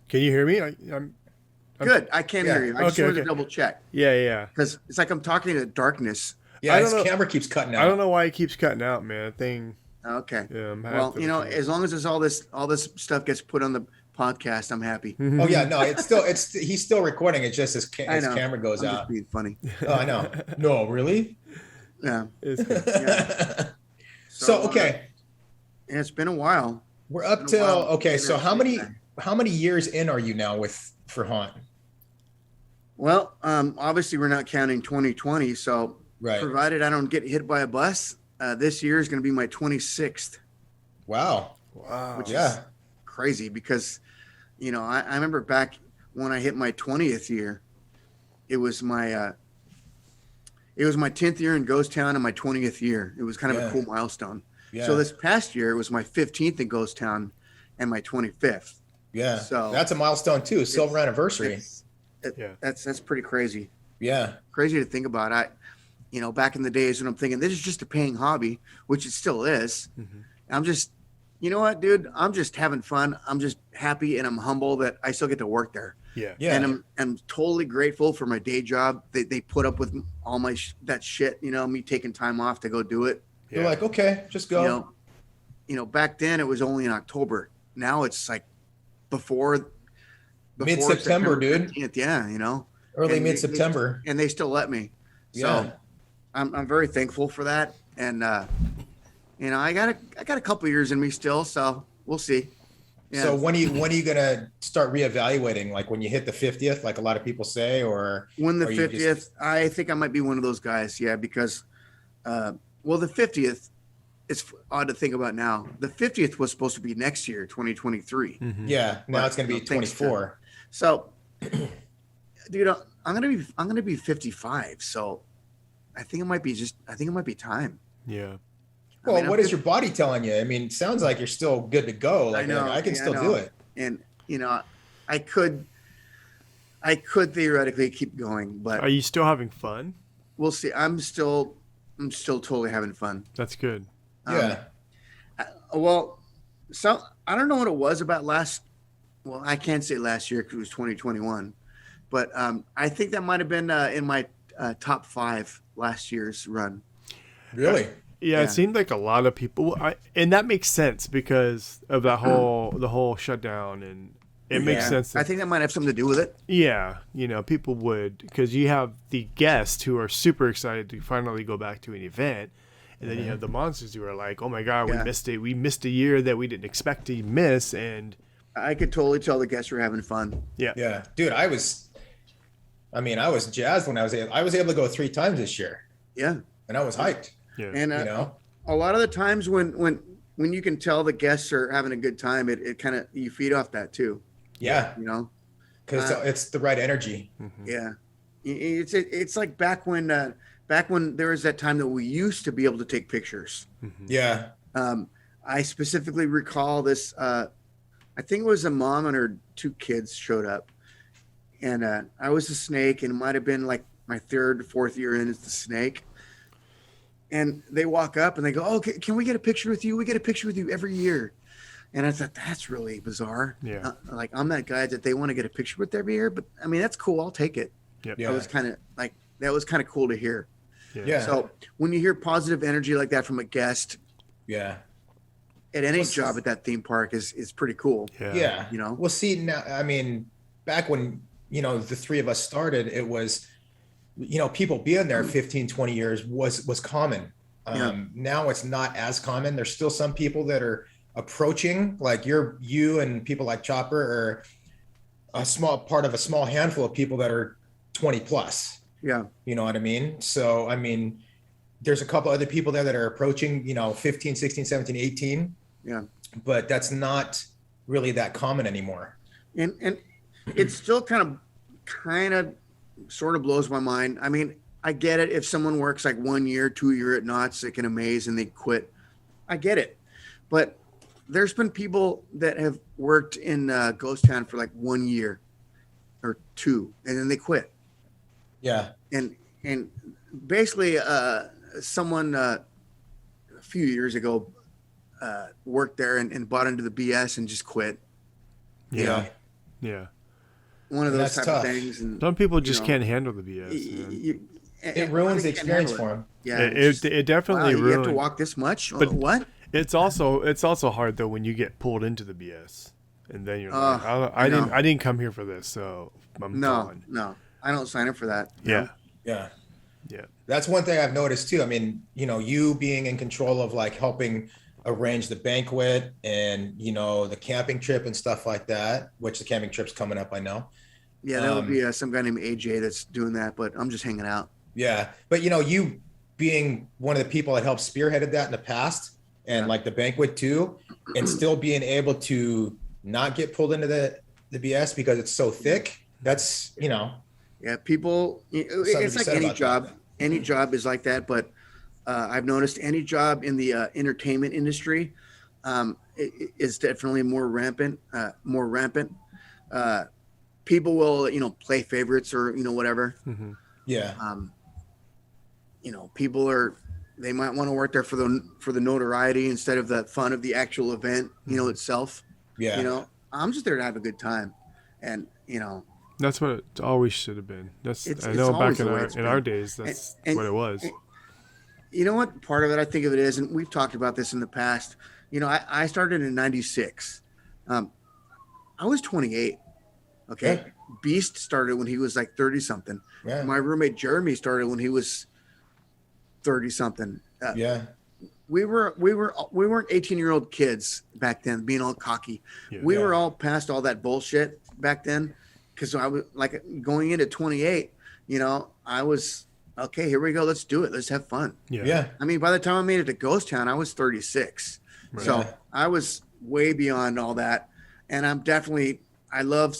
Can you hear me? I'm Good. I can hear you. I just wanted to double check. Yeah. Because it's like I'm talking to darkness. Yeah, his camera keeps cutting out. I don't know why it keeps cutting out, man. That thing. Okay. Yeah, well, as long as all this stuff gets put on the podcast, I'm happy. Oh yeah, no, he's still recording. It's just his camera goes I'm out. Just being funny. Oh, I know. No, really? Yeah. Yeah. So okay. It's been a while. We're up till okay. So how many years in are you now for haunt? Well, obviously we're not counting 2020. So provided I don't get hit by a bus, this year is going to be my 26th. Wow. Which is crazy because, I remember back when I hit my 20th year, it was my 10th year in Ghost Town and my 20th year. It was kind of a cool milestone. Yeah. So this past year, it was my 15th in Ghost Town and my 25th. Yeah. So that's a milestone too. Silver anniversary. That's pretty crazy. Yeah. Crazy to think about. Back in the days when I'm thinking this is just a paying hobby, which it still is. Mm-hmm. I'm just, you know what, dude? I'm just having fun. I'm just happy and I'm humble that I still get to work there. Yeah. And I'm totally grateful for my day job. They put up with all my that shit, me taking time off to go do it. You're like, okay, just go. Back then it was only in October. Now it's like before mid-September, dude. 15th, yeah, early mid-September, and they still let me. So I'm very thankful for that. And I got a couple years in me still, so we'll see. Yeah. So when are you gonna start reevaluating? Like when you hit the 50th, like a lot of people say, or when the 50th? I think I might be one of those guys. Yeah, because the 50th. It's odd to think about now. The 50th was supposed to be next year, 2023. Mm-hmm. Yeah, now it's going to be 24. So, dude, I'm gonna be 55. So, I think it might be time. Yeah. Well, what is your body telling you? I mean, it sounds like you're still good to go. Like I can still do it. And I could theoretically keep going, but are you still having fun? We'll see. I'm still totally having fun. That's good. Yeah. So I don't know what it was about I can't say last year because it was 2021, but I think that might have been in my top 5 last year's run. Really? Yeah, it seemed like a lot of people, and that makes sense because of the whole shutdown, and it makes sense. I think that might have something to do with it. Yeah, people would, because you have the guests who are super excited to finally go back to an event. And then you have the monsters who are like, oh my God, we missed it. We missed a year that we didn't expect to miss. And I could totally tell the guests were having fun. Yeah. Yeah. Dude, I was jazzed when I was able to go 3 times this year. Yeah. And I was hyped. Yeah. And, a lot of the times when you can tell the guests are having a good time, it kind of, you feed off that too. Yeah. Because it's the right energy. Mm-hmm. Yeah. It's like back when there was that time that we used to be able to take pictures. Mm-hmm. Yeah. I specifically recall this. I think it was a mom and her 2 kids showed up, and I was the snake, and it might have been like my 3rd, 4th year in as the snake. And they walk up and they go, "Oh, can we get a picture with you? We get a picture with you every year." And I thought, that's really bizarre. Yeah. Like I'm that guy that they want to get a picture with every year, but I mean, that's cool. I'll take it. Yep. Yeah. That was kind of cool to hear. Yeah. So when you hear positive energy like that from a guest Yeah. at any Well, job at that theme park is pretty cool. Yeah. You know? Well, see, now, I mean, back when, the three of us started, it was, people being there 15, 20 years was common. Now it's not as common. There's still some people that are approaching, like you and people like Chopper are a small part of a small handful of people that are 20 plus. Yeah. You know what I mean? So, I mean, there's a couple other people there that are approaching, 15, 16, 17, 18. Yeah. But that's not really that common anymore. And it still kind of sort of blows my mind. I mean, I get it. If someone works like 1 year, 2 year at Knott's, it can amaze and they quit. I get it. But there's been people that have worked in Ghost Town for like 1 year or two, and then they quit. Yeah. And basically someone a few years ago worked there and bought into the BS and just quit. Yeah. Yeah. One of those That's type tough. of things. And Some people just can't handle the BS. It ruins the experience for them. Yeah. It definitely You ruins. have to walk this much? But- What? It's also hard though when you get pulled into the BS, and then you're like, I know. didn't come here for this, so I'm gone. No, I don't sign up for that. Yeah. Yeah. Yeah. That's one thing I've noticed too. I mean, you being in control of like helping arrange the banquet and, the camping trip and stuff like that, which the camping trip's coming up, I know. Yeah, that would be some guy named AJ that's doing that, but I'm just hanging out. Yeah. But, you being one of the people that helped spearheaded that in the past and like the banquet too, and still being able to not get pulled into the BS because it's so thick. That's, Yeah, people, it's like any job. Any job is like that, but I've noticed any job in the entertainment industry is definitely more rampant. People will, play favorites or whatever. Mm-hmm. yeah. People they might want to work there for the notoriety instead of the fun of the actual event, itself. Yeah. I'm just there to have a good time, and That's what it always should have been. It's I know back always the way it's in our been. days, that's And- what it was. You know what? Part of it, I think of it is, and we've talked about this in the past. I started in '96. I was 28. Okay. Yeah. Beast started when he was like 30 something. Yeah. My roommate Jeremy started when he was 30 something. Yeah. We weren't 18-year-old kids back then, being all cocky. Yeah. We Yeah. were all past all that bullshit back then. Because I was like going into 28, I was okay. Here we go. Let's do it. Let's have fun. Yeah. Yeah. I mean, by the time I made it to Ghost Town, I was 36. Right. So Yeah. I was way beyond all that. And I'm definitely, I love,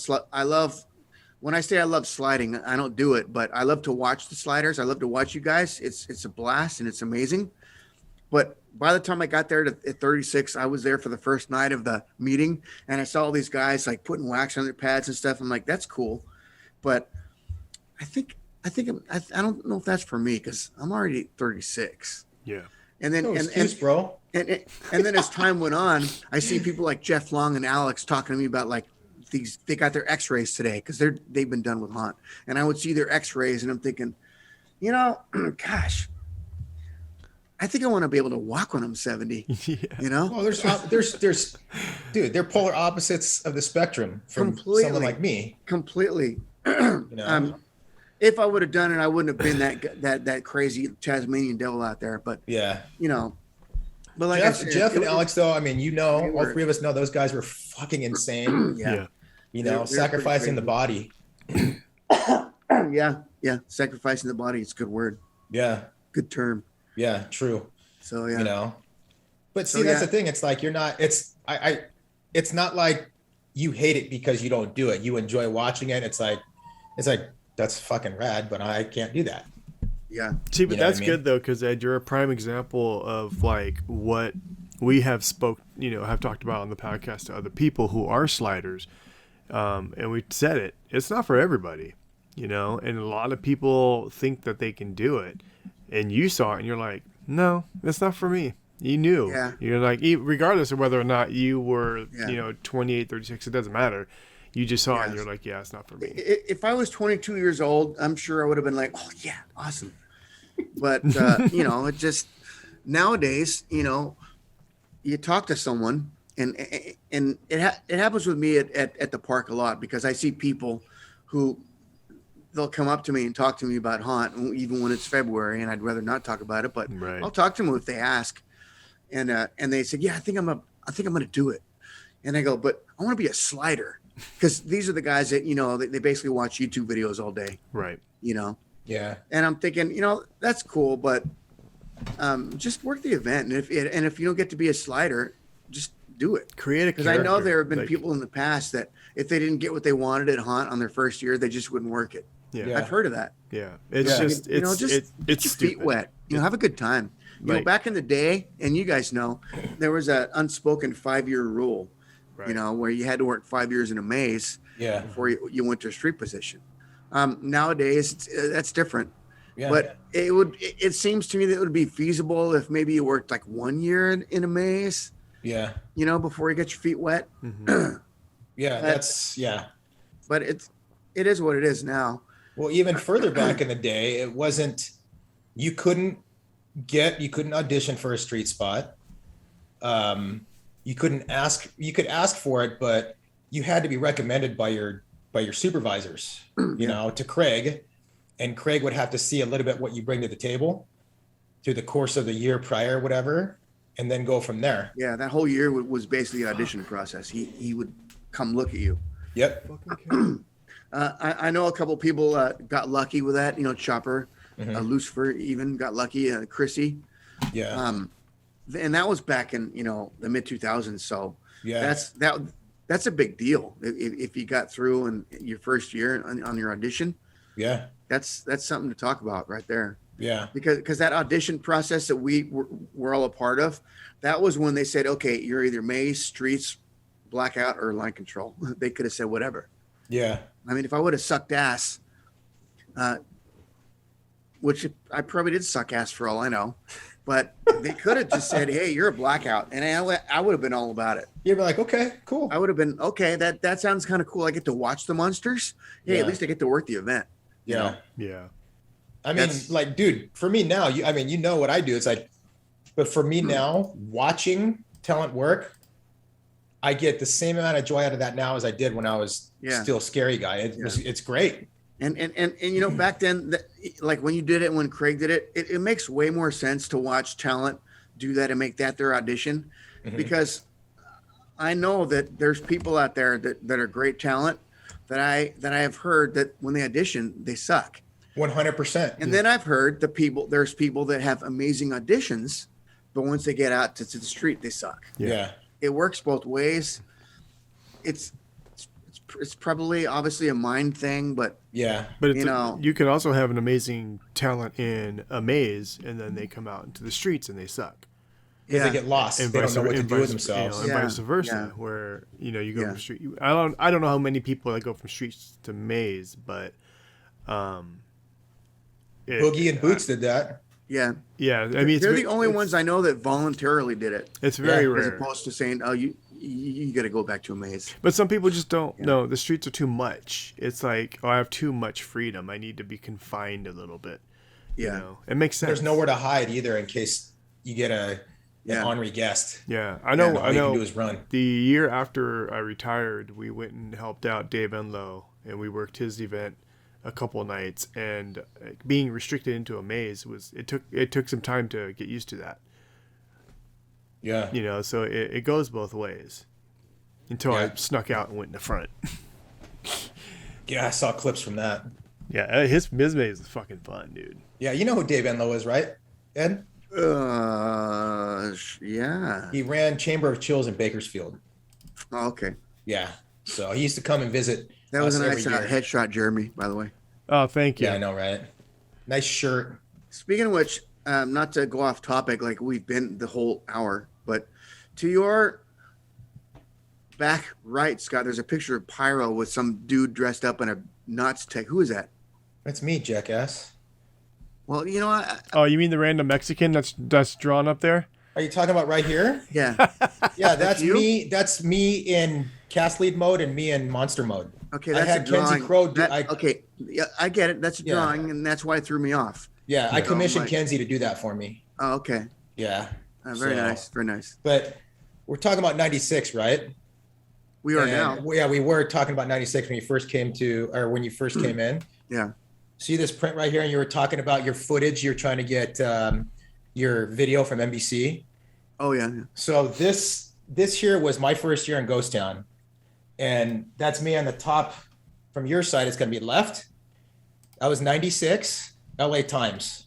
when I say I love sliding, I don't do it, but I love to watch the sliders. I love to watch you guys. It's a blast and it's amazing. But by the time I got there at 36, I was there for the first night of the meeting, and I saw all these guys like putting wax on their pads and stuff. I'm like, that's cool. But I don't know if that's for me because I'm already 36. Yeah. And then, No excuse, bro. and then as time went on, I see people like Jeff Long and Alex talking to me about like they got their x-rays today because they've been done with haunt. And I would see their x-rays and I'm thinking, gosh, I think I want to be able to walk when I'm 70, Yeah. Well, there's, dude, they're polar opposites of the spectrum from Completely. someone like me. Completely. You know? If I would have done it, I wouldn't have been that crazy Tasmanian devil out there. But Yeah. but like Jeff and Alex, though, I mean, they all were- three of us know those guys were fucking insane. yeah, they're Sacrificing the body. yeah, sacrificing the body. It's a good word, Yeah. good term. Yeah. True. So yeah, But So, see, that's yeah. the thing. It's like it's not like you hate it because you don't do it. You enjoy watching it. It's like that's fucking rad, but I can't do that. yeah, See, but You know what that's I mean? good though, because Ed, you're a prime example of like what we have have talked about on the podcast to other people who are sliders, and we said it. It's not for everybody, and a lot of people think that they can do it, and you saw it, and you're like, no, it's not for me. You knew. Yeah. You're like, regardless of whether or not you were, Yeah. 28, 36, it doesn't matter. you just saw it and Yes. you're like, yeah, it's not for me. If I was 22 years old, I'm sure I would have been like, oh yeah, awesome. But it just nowadays, you talk to someone, and it happens with me at the park a lot, because I see people who they'll come up to me and talk to me about haunt, even when it's February, and I'd rather not talk about it, but Right. I'll talk to them if they ask, and they say, yeah, I think I'm gonna do it, and I go, but I want to be a slider, because these are the guys that they basically watch YouTube videos all day, Right. Yeah. and I'm thinking, that's cool, but just work the event, and if you don't get to be a slider, just do it. Create a Because I know character, there have been like- people in the past that if they didn't get what they wanted at haunt on their first year, they just wouldn't work it. Yeah. I've heard of that. Yeah. It's Yeah. just, it's, just it's get your feet stupid. wet. Have a good time. Like- Back in the day, and you guys know, there was an unspoken 5-year rule. Right. Where you had to work 5 years in a maze Yeah. before you went to a street position. Nowadays, that's different. Yeah. But it seems to me that it would be feasible if maybe you worked like 1 year in a maze, yeah. before you get your feet wet. Mhm. Yeah. That's yeah. But it is what it is now. Well, even further back in the day, it wasn't. You couldn't audition for a street spot. You couldn't ask. You could ask for it, but you had to be recommended by your supervisors. To Craig, and Craig would have to see a little bit what you bring to the table through the course of the year prior, whatever, and then go from there. Yeah, that whole year was basically the audition process. He would come look at you. Yep. I know a couple people got lucky with that. Chopper, Mhm. Lucifer even got lucky. Chrissy, Yeah. and that was back in the mid 2000s. So Yeah. that's a big deal if you got through in your first year on your audition. Yeah. That's something to talk about right there. Yeah. Because that audition process that we're all a part of, that was when they said, okay, you're either maze, streets, blackout, or line control. They could have said whatever. Yeah. I mean, if I would have sucked ass, which I probably did suck ass for all I know, but they could have just said, hey, you're a blackout, and I would have been all about it. You'd be like, okay, cool. I would have been, okay, that sounds kind of cool. I get to watch the monsters. Hey, Yeah. at least I get to work the event. Yeah. Yeah. I mean, That's- like, dude, for me now, you know what I do. It's like, but for me now, watching talent work, I get the same amount of joy out of that now as I did when I was Yeah. still scary guy. It's great. And back then, like when you did it, when Craig did it, it makes way more sense to watch talent do that and make that their audition, Mhm. because I know that there's people out there that are great talent that I have heard that when they audition, they suck. 100%. And then I've heard there's people that have amazing auditions, but once they get out to the street, they suck. Yeah. It works both ways. It's probably obviously a mind thing, but Yeah. But you can also have an amazing talent in a maze, and then they come out into the streets and they suck. Because they get lost. They don't know what to do with themselves. and Yeah, vice versa, yeah. where you go Yeah. from street. I don't know how many people that go from streets to maze, but Boogie and Boots did that. yeah. Yeah, I mean, it's They're the only ones I know that voluntarily did it, It's very Yeah, as rare. opposed to saying, "Oh, you got to go back to a maze." But some people just don't know. The streets are too much. It's like, oh, I have too much freedom. I need to be confined a little bit. Yeah. It makes sense. There's nowhere to hide either in case you get an Yeah. ornery guest. Yeah, I know. All I you can know. do is run. The year after I retired, we went and helped out Dave Enlow, and we worked his event a couple nights. And being restricted into a maze it took some time to get used to that. Yeah. So it goes both ways. Until I Yeah. snuck out and went in the front. Yeah, I saw clips from that. Yeah, his maze is fucking fun, dude. Yeah, you know who Dave Enlow is, right, Ed? Yeah. He ran Chamber of Chills in Bakersfield. Oh, okay. Yeah. So he used to come and visit. That was us a nice every year. headshot, Jeremy, by the way. Oh, thank you. Yeah, I know, right? Nice shirt. Speaking of which, not to go off topic like we've been the whole hour, but to your back right, Scott, there's a picture of Pyro with some dude dressed up in a Knott's tech. Who is that? That's me, jackass. Well, Oh, you mean the random Mexican that's drawn up there? Are you talking about right here? yeah. Yeah, that's you? me. That's me in cast lead mode and me in monster mode. Okay, I that's had a drawing. Kenzie Crow do. Okay, yeah, I get it. That's a Yeah. drawing, and that's why it threw me off. Yeah, I Yeah. commissioned Like- Kenzie to do that for me. Oh, okay. Yeah. Very So- nice. Very nice. But we're talking about 96, right? We are And, now. Yeah, we were talking about 96 when you first came when you first came in. Yeah. See this print right here, and you were talking about your footage. You're trying to get your video from NBC. Oh yeah. So this here was my first year in Ghost Town, and that's me on the top. From your side, it's going to be left. That was 96 LA Times.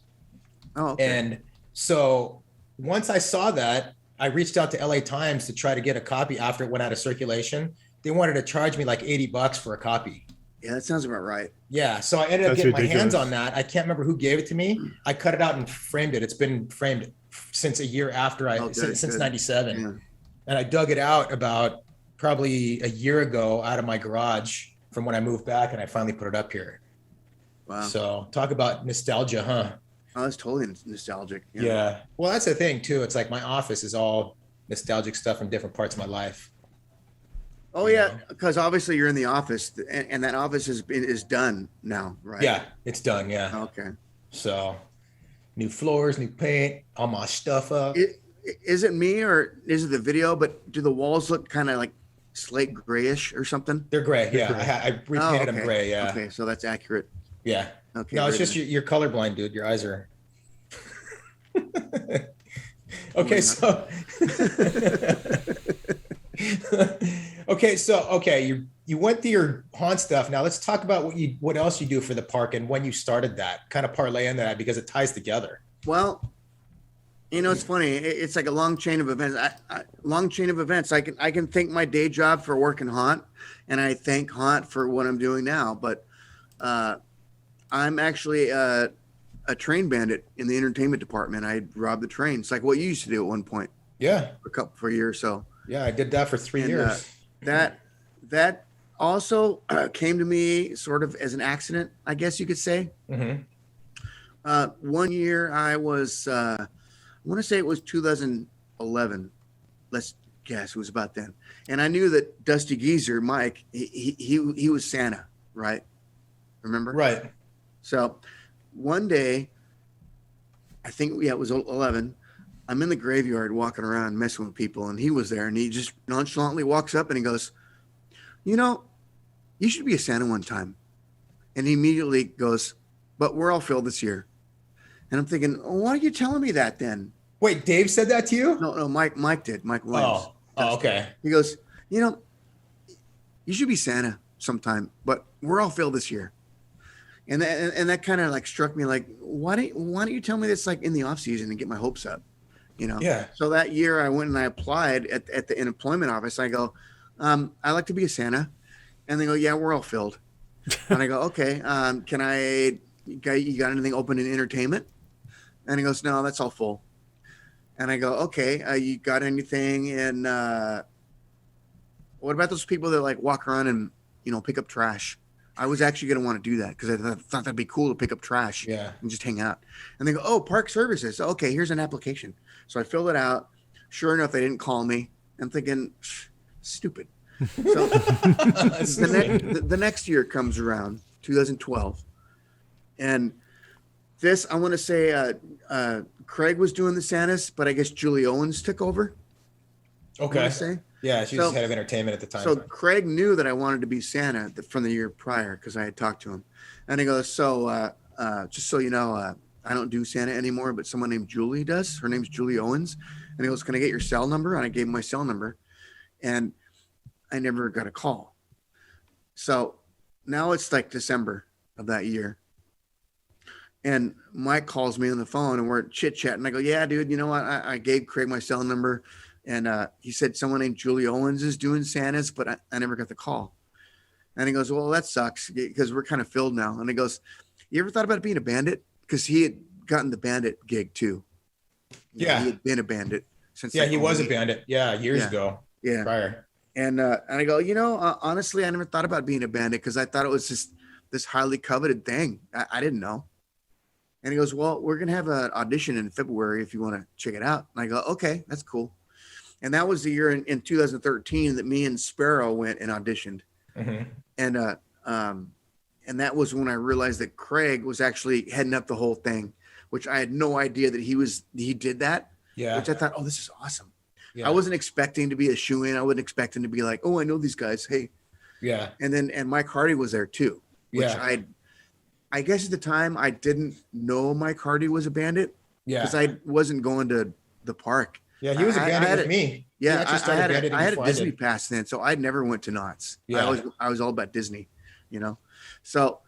Oh, okay. And so once I saw that, I reached out to LA Times to try to get a copy after it went out of circulation. They wanted to charge me like $80 for a copy. Yeah, that sounds about right. Yeah. So I ended up That's getting my hands ridiculous. on that. I can't remember who gave it to me. I cut it out and framed it. It's been framed since a year after Oh, good, since good. 97. Yeah. And I dug it out about probably a year ago out of my garage from when I moved back, and I finally put it up here. Wow. So talk about nostalgia, huh? Oh, that's totally nostalgic. Yeah. Well, that's the thing too. It's like my office is all nostalgic stuff from different parts of my life. Oh You yeah, know? because obviously you're in the office, and that office is done now, right? Yeah, it's done. Yeah. Okay. So new floors, new paint, all my stuff up. Is it me or is it the video? But do the walls look kind of like slate grayish or something? They're gray. Yeah. gray. I repainted them gray. Yeah. Okay, so that's accurate. Yeah. Okay. No, it's very just nice. you're colorblind, dude. Your eyes are. Okay, my so. Okay, you went through your haunt stuff. Now let's talk about what else you do for the park and when you started that. Kind of parlay into that because it ties together. Well, it's funny. It's like a long chain of events. I can thank my day job for working haunt, and I thank haunt for what I'm doing now. But I'm actually a train bandit in the entertainment department. I robbed the trains, like what you used to do at one point Yeah. for a year or so. Yeah, I did that for 3 And, years. That also came to me sort of as an accident, I guess you could say. Mm-hmm. One year I was, I want to say it was 2011. Let's guess it was about then. And I knew that Dusty Geezer, Mike, he was Santa, right? Remember? Right. So one day, I think, it was 11. I'm in the graveyard walking around messing with people, and he was there, and he just nonchalantly walks up and he goes, you should be a Santa one time. And he immediately goes, but we're all filled this year. And I'm thinking, why are you telling me that then? Wait, Dave said that to you? No, Mike did. Mike Williams. Oh, okay. He goes, you should be Santa sometime, but we're all filled this year. And that kind of like struck me like, why don't you tell me this like in the off season and get my hopes up? Yeah. So that year I went and I applied at the unemployment office. I go, I like to be a Santa. And they go, yeah, we're all filled. And I go, okay, you got anything open in entertainment? And he goes, no, that's all full. And I go, okay, you got anything in, what about those people that like walk around and, pick up trash? I was actually going to want to do that because I thought that'd be cool to pick up trash Yeah. and just hang out. And they go, oh, park services. Okay, here's an application. So I filled it out. Sure enough, they didn't call me. I'm thinking, stupid. So the next year comes around, 2012. And this, I want to say Craig was doing the Santas, but I guess Julie Owens took over. I Okay. wanna say. Yeah, she was So- head of entertainment at the time. So Craig knew that I wanted to be Santa from the year prior because I had talked to him. And he goes, so just so you know, I don't do Santa anymore, but someone named Julie does. Her name's Julie Owens. And he goes, can I get your cell number? And I gave him my cell number. And I never got a call. So now it's like December of that year. And Mike calls me on the phone and we're chit-chatting. I go, yeah, dude, you know what? I gave Craig my cell number. And he said someone named Julie Owens is doing Santas, but I never got the call. And he goes, well, that sucks because we're kind of filled now. And he goes, you ever thought about being a bandit? Because he had gotten the bandit gig too. Yeah. He had been a bandit since. Yeah, like he was a 08. bandit. Yeah, years ago. Yeah. Prior. And I go, honestly, I never thought about being a bandit because I thought it was just this highly coveted thing. I didn't know. And he goes, well, we're going to have an audition in February if you want to check it out. And I go, okay, that's cool. And that was the year in 2013 that me and Sparrow went and auditioned. Mhm. And that was when I realized that Craig was actually heading up the whole thing, which I had no idea that he did that. Yeah. Which I thought, oh, this is awesome. Yeah. I wasn't expecting to be a shoe-in. I wasn't expecting to be like, oh, I know these guys. Hey. Yeah. And Mike Hardy was there too. Which Yeah. I guess at the time I didn't know Mike Hardy was a bandit. Yeah. Because I wasn't going to the park. Yeah, he was a bandit with me. Yeah, I had a Disney pass then, so I never went to Knott's. Yeah. I was all about Disney, you know. So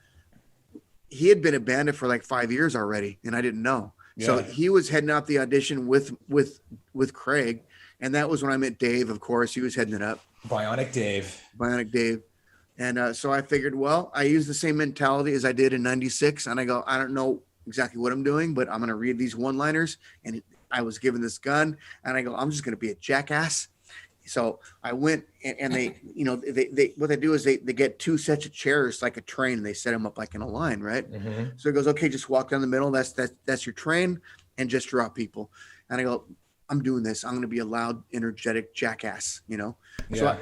he had been a bandit for like 5 years already, and I didn't know. Yeah. So he was heading out the audition with Craig, and that was when I met Dave. Of course, he was heading it up. Bionic Dave. And so I figured, well, I use the same mentality as I did in '96, and I go, I don't know exactly what I'm doing, but I'm going to read these one-liners. And I was given this gun, and I go, I'm just going to be a jackass. So I went, and they, you know, they what they do is they get 2 sets of chairs like a train, and they set them up like in a line, right? Mm-hmm. So it goes, okay, just walk down the middle. That's your train, and just draw people. And I go, I'm doing this. I'm going to be a loud, energetic jackass, you know. Yeah. So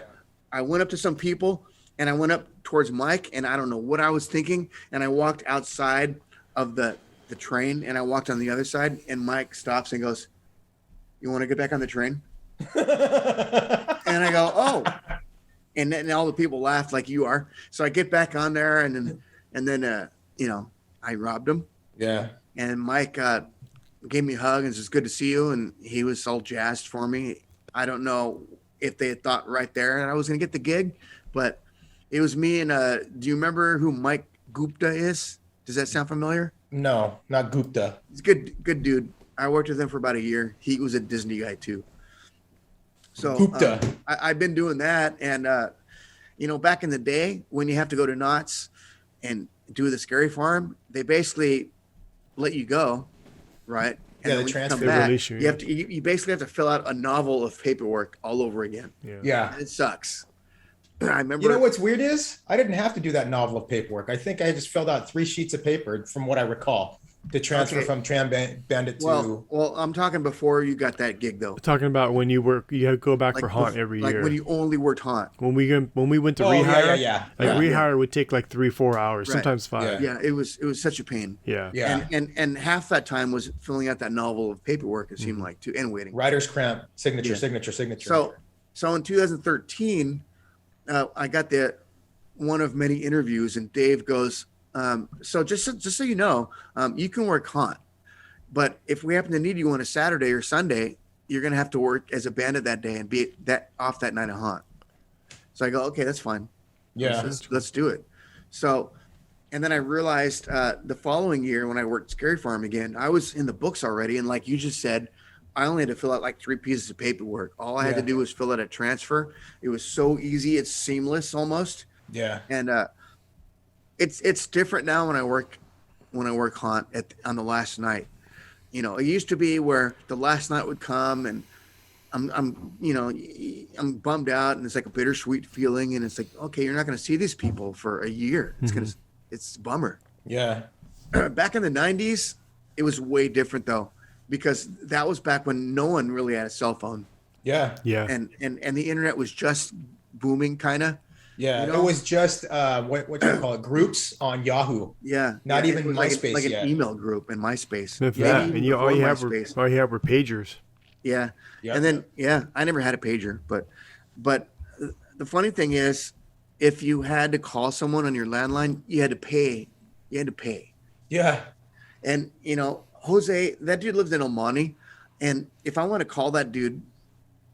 I went up to some people, and I went up towards Mike, and I don't know what I was thinking, and I walked outside of the train, and I walked on the other side, and Mike stops and goes, "You want to get back on the train?" And I go, "Oh," and then all the people laughed like you are. So I get back on there, and then you know, I robbed him. Yeah. And Mike gave me a hug and says, "It's good to see you," and he was all jazzed for me. I don't know if they had thought right there and I was going to get the gig, but it was me and do you remember who Mike Gupta is? Does that sound familiar? No, not Gupta. He's good dude. I worked with him for about a year. He was a Disney guy too. So Gupta. I've been doing that, and you know, back in the day when you have to go to Knott's and do the Scary Farm, they basically let you go, right? And Yeah, then the when you come transfer back, release you, you have to. You basically have to fill out a novel of paperwork all over again. Yeah. And it sucks. I remember. You know what's weird is I didn't have to do that novel of paperwork. I think I just filled out 3 sheets of paper from what I recall to transfer Okay. from Tram Bandit to. Well, I'm talking before you got that gig though. Talking about when you work, you have to go back for haunt every like year. when you only worked haunt. When we went to Oh, rehire, yeah. rehire would take like 3-4 hours, Right. sometimes 5. Yeah, it was such a pain. Yeah. Yeah. And half that time was filling out that novel of paperwork. It seemed like too, and waiting. Writer's cramp, signature, Yeah. signature. So in 2013, I got one of many interviews, and Dave goes, so just so you know, you can work haunt, but if we happen to need you on a Saturday or Sunday, you're gonna have to work as a bandit that day and be off that night of haunt. So I go, okay, that's fine. Yeah. Let's do it. So, and then I realized the following year when I worked Scary Farm again, I was in the books already, and like you just said, I only had to fill out like 3 pieces of paperwork. All I had to do was fill out a transfer. It was so easy. It's seamless almost. Yeah. And it's different now when I work haunt on the last night. You know, it used to be where the last night would come and I'm bummed out and it's like a bittersweet feeling, and it's like, okay, you're not going to see these people for a year. It's a bummer. Yeah. Back in the 90s, it was way different though, because that was back when no one really had a cell phone. Yeah. Yeah. And the internet was just booming kind of. Yeah. You know? It was just what do you call it? Groups on Yahoo. Yeah. Not Yeah, even it was MySpace like yet. an email group in MySpace. If Yeah. that, Maybe and even all you before have MySpace. all you have were pagers. Yeah. Yeah. And then, I never had a pager, but the funny thing is, if you had to call someone on your landline, you had to pay. Yeah. And, you know, Jose, that dude lives in El Monte. And if I want to call that dude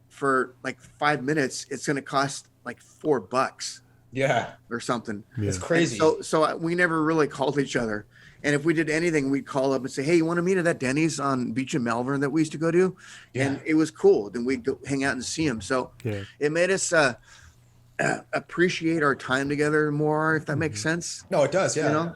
for like 5 minutes, it's going to cost like $4 Yeah. or something. It's Yeah. crazy. So we never really called each other. And if we did anything, we'd call up and say, hey, you want to meet at that Denny's on Beach and Malvern that we used to go to? Yeah. And it was cool. Then we'd go hang out and see him. So Yeah. it made us appreciate our time together more, if that makes sense. No, it does. Yeah. You know,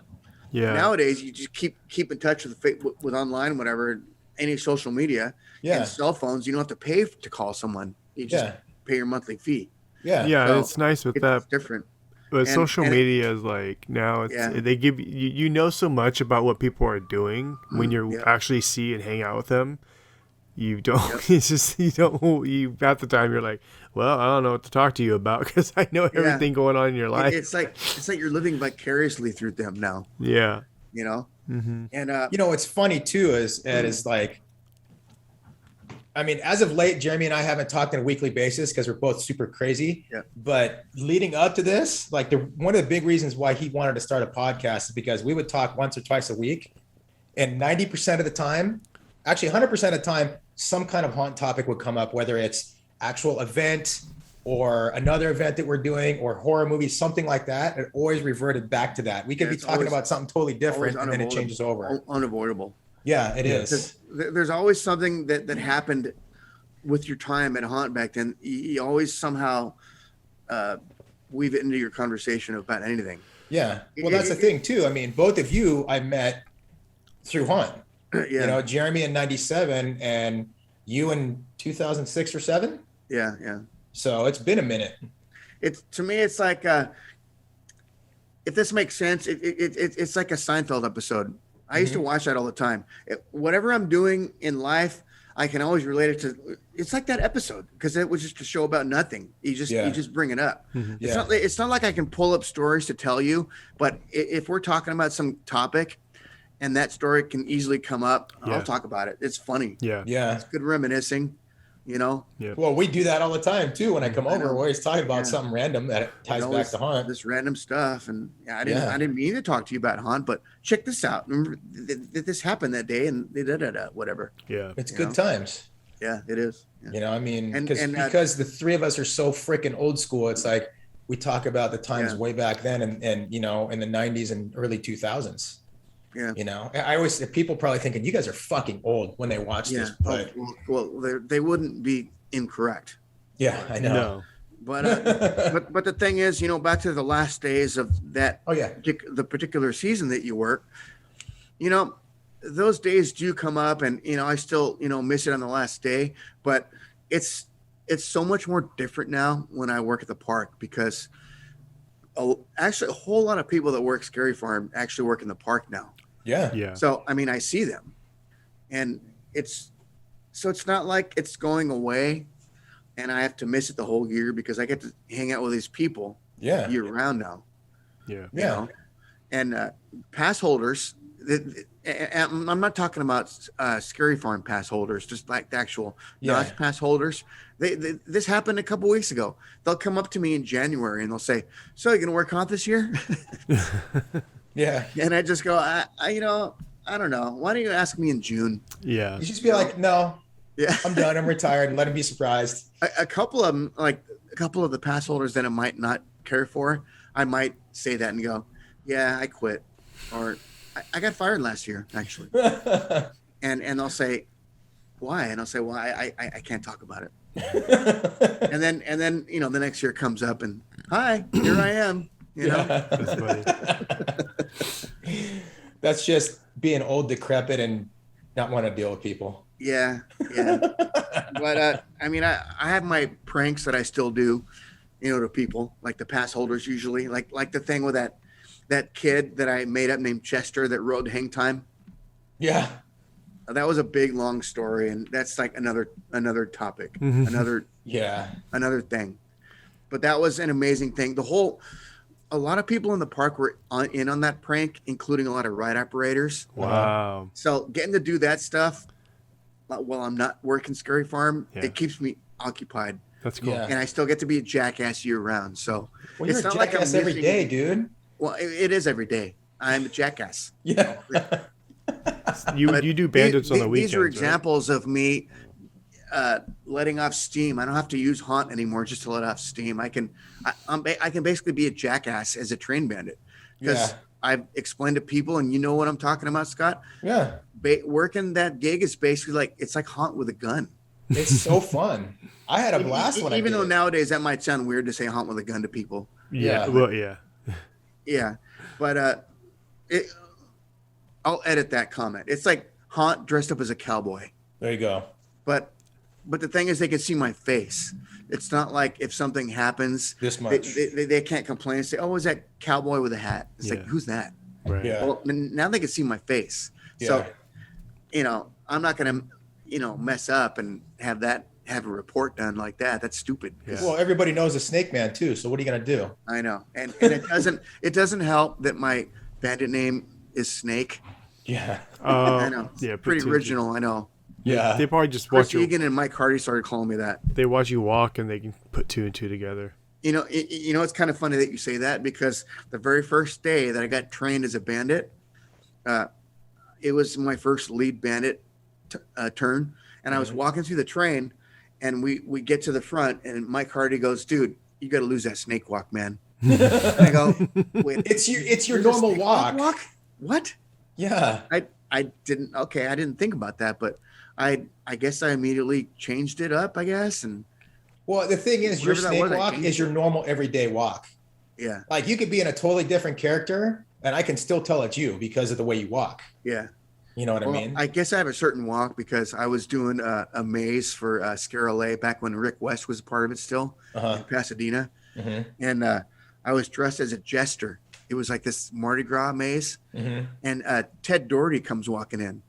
Yeah. nowadays you just keep in touch with online, whatever, any social media Yeah. and cell phones. You don't have to pay to call someone. You just pay your monthly fee. Yeah. Yeah, So it's nice with It's that. different. But and- social and- media is like now it's Yeah. they give you know so much about what people are doing when you yeah. actually see and hang out with them. you don't. It's just you don't. You half the time you're like, well, I don't know what to talk to you about because I know everything going on in your life. It's like you're living vicariously through them now. Yeah. You know. Mm-hmm. And what's funny too is Ed is like, I mean, as of late, Jeremy and I haven't talked on a weekly basis because we're both super crazy. Yeah. But leading up to this, like one of the big reasons why he wanted to start a podcast is because we would talk once or twice a week, and 90% of the time, actually 100% of the time, some kind of haunt topic would come up, whether it's actual event or another event that we're doing or horror movies, something like that. It always reverted back to that. We could be talking about something totally different and then it changes over. Unavoidable. Yeah, it is. There's always something that happened with your time at haunt back then. You always somehow weave it into your conversation about anything. Yeah. Well, that's the thing too. I mean, both of you I met through haunt. Yeah. You know, Jeremy in 97 and you in 2006 or 7. Yeah. Yeah. So it's been a minute. To me, it's like, if this makes sense, it's like a Seinfeld episode. I used to watch that all the time. Whatever I'm doing in life, I can always relate it to. It's like that episode because it was just a show about nothing. You just bring it up. Mm-hmm. It's not like I can pull up stories to tell you, but if we're talking about some topic, and that story can easily come up, I'll talk about it. It's funny. Yeah. Yeah. It's good reminiscing. You know. Yeah. Well, we do that all the time too. When I come over, we're always talking about something random that ties back to haunt. This random stuff, and I didn't mean to talk to you about haunt, but check this out. Remember this happened that day, and whatever. Yeah, it's good times. Yeah, it is. Yeah. You know, I mean, And because the three of us are so freaking old school, it's like we talk about the times way back then, and you know, in the 90s and early 2000s. Yeah. You know, I always, people probably thinking you guys are fucking old when they watch this, but well, they wouldn't be incorrect. Yeah, I know. No. But but the thing is, you know, back to the last days of that. Oh yeah. The particular season that you work, you know, those days do come up, and you know, I still miss it on the last day, but it's so much more different now when I work at the park because actually a whole lot of people that work Scary Farm actually work in the park now. Yeah. Yeah. So, I mean, I see them, and it's not like it's going away and I have to miss it the whole year because I get to hang out with these people year round now. Yeah. You know? And pass holders, I'm not talking about Scary Farm pass holders, just like the actual Knott pass holders. This happened a couple weeks ago. They'll come up to me in January and they'll say, "So you going to work haunt this year?" Yeah. And I just go, I don't know. Why don't you ask me in June? Yeah. You just be like, no, Yeah, I'm done. I'm retired, and let them be surprised. a couple of them, like a couple of the pass holders that I might not care for, I might say that and go, "Yeah, I quit," or I got fired last year, actually. and they'll say, "Why?" And I'll say, "Well, I can't talk about it." and then you know, the next year comes up and, "Hi, here I am." You know, That's funny. That's just being old, decrepit, and not want to deal with people. yeah. But I mean, I have my pranks that I still do, you know, to people, like the pass holders usually, like the thing with that kid that I made up named Chester that rode Hang Time. Yeah. That was a big long story, and that's like another topic, another thing. But that was an amazing thing. A lot of people in the park were in on that prank, including a lot of ride operators. Wow. So getting to do that stuff while I'm not working Scary Farm, it keeps me occupied. That's cool. Yeah. And I still get to be a jackass year round. So Well, you're a jackass every day, dude. Well, it is every day. I'm a jackass. Yeah. You do bandits on the weekends. These are right? examples of me letting off steam. I don't have to use haunt anymore just to let off steam. I can basically be a jackass as a train bandit because I've explained to people, and you know what I'm talking about, Scott. Yeah. Working that gig is basically like it's like haunt with a gun. It's so fun. I had a blast when I did even though it. nowadays that might sound weird to say haunt with a gun to people. Yeah. Yeah. Well, yeah. Yeah, but I'll edit that comment. It's like haunt dressed up as a cowboy. There you go. But the thing is, they can see my face. It's not like if something happens, This much. they can't complain and say, "Oh, is that cowboy with a hat?" It's like, who's that? Right. Yeah. Well, now they can see my face. So, Yeah. you know, I'm not gonna. mess up and have a report done like that. That's stupid. Yeah. Well, everybody knows the Snake Man too. So what are you gonna do? I know. And it doesn't help that my bandit name is Snake. Yeah. I know. Yeah, Pretty put two- original. I know. Yeah. They probably just Chris watch you. Egan and Mike Hardy started calling me that. They watch you walk, and they can put two and two together. It's kind of funny that you say that, because the very first day that I got trained as a bandit, it was my first lead bandit turn, and I was walking through the train, and we get to the front, and Mike Hardy goes, "Dude, you got to lose that snake walk, man." And I go, "Wait, It's your there's a normal snake walk. What? Yeah. I didn't think about that, but I guess I immediately changed it up, I guess, and Well, the thing is, your Whatever that snake was, I walk changed is your normal everyday walk. yeah, Like you could be in a totally different character, and I can still tell it's you because of the way you walk. yeah. You know what I Well, mean? I guess I have a certain walk because I was doing a maze for Scare LA back when Rick West was a part of it still Uh-huh. in Pasadena. Mm-hmm. And I was dressed as a jester. It was like this Mardi Gras maze. Mm-hmm. And Ted Doherty comes walking in.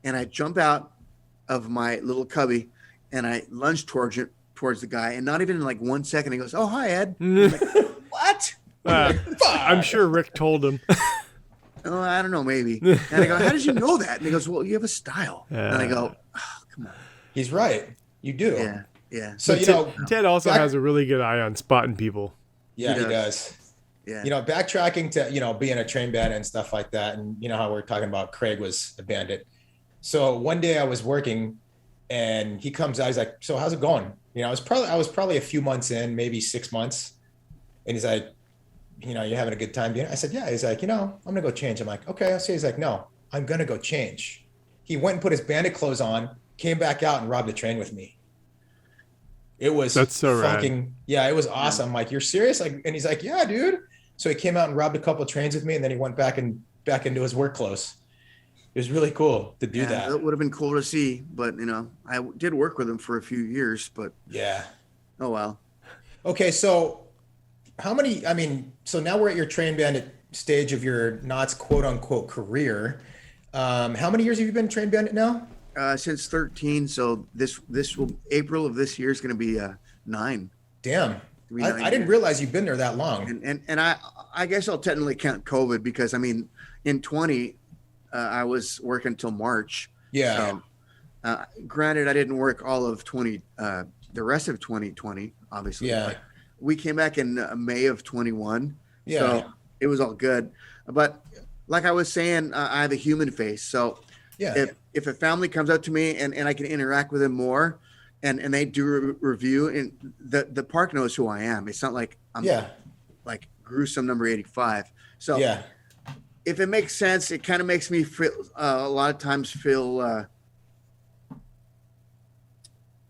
And I jump out of my little cubby and I lunge towards the guy. And not even in like 1 second, he goes, "Oh, hi, Ed." I'm like, what? I'm sure Rick told him. Oh, I don't know, maybe. And I go, "How did you know that?" And he goes, "Well, you have a style." And I go, "Oh, come on." He's right. You do. Yeah, yeah. So Ted also back- has a really good eye on spotting people. yeah, He he does. does. Yeah. Backtracking to being a train bandit and stuff like that, and how we're talking about Craig was a bandit. So one day I was working, and he comes out. He's like, "So how's it going?" I was probably a few months in, maybe 6 months, and he's like, "You're having a good time being?" I said, "Yeah." He's like, "I'm gonna go change." I'm like, "Okay." I'll see. He's like, "No, I'm gonna go change." He went and put his bandit clothes on, came back out and robbed a train with me. It was That's so rad. yeah, it was awesome. I'm like, "You're serious?" Like, and he's like, "Yeah, dude." So he came out and robbed a couple of trains with me, and then he went back into his work clothes. It was really cool to do Yeah, that. that would have been cool to see, but I did work with him for a few years, but Yeah. oh well. Okay, so so now we're at your train bandit stage of your Knott's quote unquote career. How many years have you been train bandit now? Since 13, so this will April of this year is going to be 9. Damn. Three, I 9 didn't years. realize you've been there that long. And I guess I'll technically count COVID because in 20 I was working until March. Yeah. So, granted, I didn't work all of 20, the rest of 2020, obviously. Yeah. But we came back in May of 21. Yeah. So it was all good. But like I was saying, I have a human face. So Yeah. if a family comes up to me and I can interact with them more and they do a review, and the park knows who I am. It's not like I'm Yeah. like gruesome number 85. So Yeah. if it makes sense, it kind of makes me feel a lot of times feel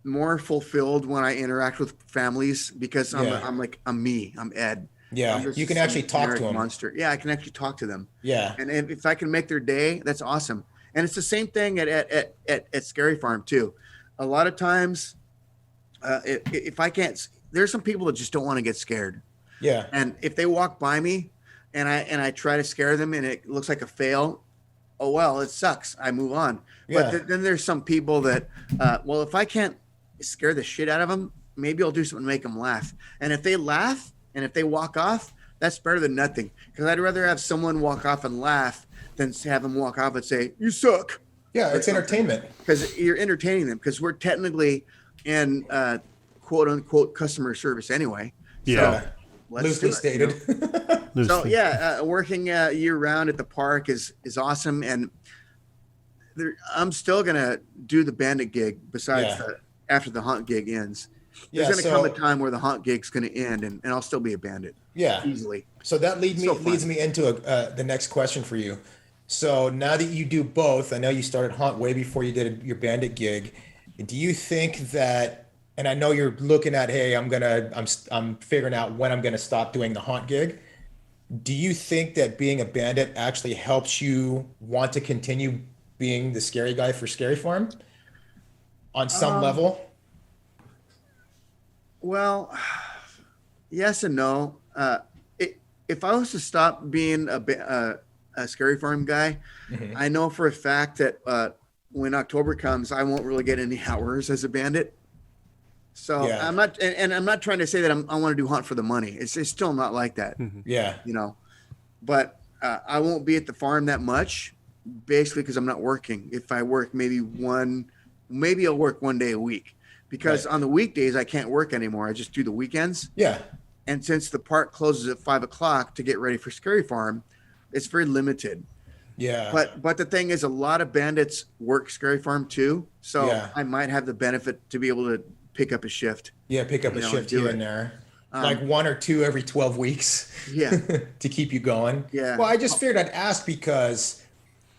more fulfilled when I interact with families because I'm me. I'm Ed. Yeah. I'm just You can some actually talk to generic them. monster. Yeah, I can actually talk to them. Yeah. And if I can make their day, that's awesome. And it's the same thing at Scary Farm too. A lot of times, if I can't, there's some people that just don't want to get scared. Yeah. And if they walk by me, and I try to scare them, and it looks like a fail, oh well, it sucks. I move on. Yeah. But then there's some people that, well, if I can't scare the shit out of them, maybe I'll do something to make them laugh. And if they laugh and if they walk off, that's better than nothing. Because I'd rather have someone walk off and laugh than have them walk off and say, "You suck." Yeah. It's entertainment. Because you're entertaining them. Because we're technically in quote unquote customer service anyway. Yeah. So let's Loosely do it, stated. So yeah, working year round at the park is awesome, and I'm still gonna do the bandit gig besides after the hunt gig ends. Yeah. There's gonna come a time where the hunt gig's gonna end, and I'll still be a bandit Yeah. easily. So that leads fun. me into the next question for you. So now that you do both, I know you started hunt way before you did your bandit gig. Do you think that? And I know you're looking at, hey, I'm figuring out when I'm gonna stop doing the hunt gig. Do you think that being a bandit actually helps you want to continue being the scary guy for Scary Farm on some level? Well, yes and no. If I was to stop being a Scary Farm guy, Mhm. I know for a fact that when October comes, I won't really get any hours as a bandit. So Yeah. I'm not, and I'm not trying to say that I want to do hunt for the money. It's still not like that, Yeah. you know. But I won't be at the farm that much, basically because I'm not working. If I work maybe I'll work 1 day a week, because Right. on the weekdays I can't work anymore. I just do the weekends. Yeah. And since the park closes at 5 o'clock to get ready for Scary Farm, it's very limited. Yeah. But the thing is, a lot of bandits work Scary Farm too, so Yeah. I might have the benefit to be able to pick up a shift. Yeah. Pick up a shift do here it. and there. Like 1 or 2 every 12 weeks. Yeah. To keep you going. Yeah. Well, I just figured I'd ask because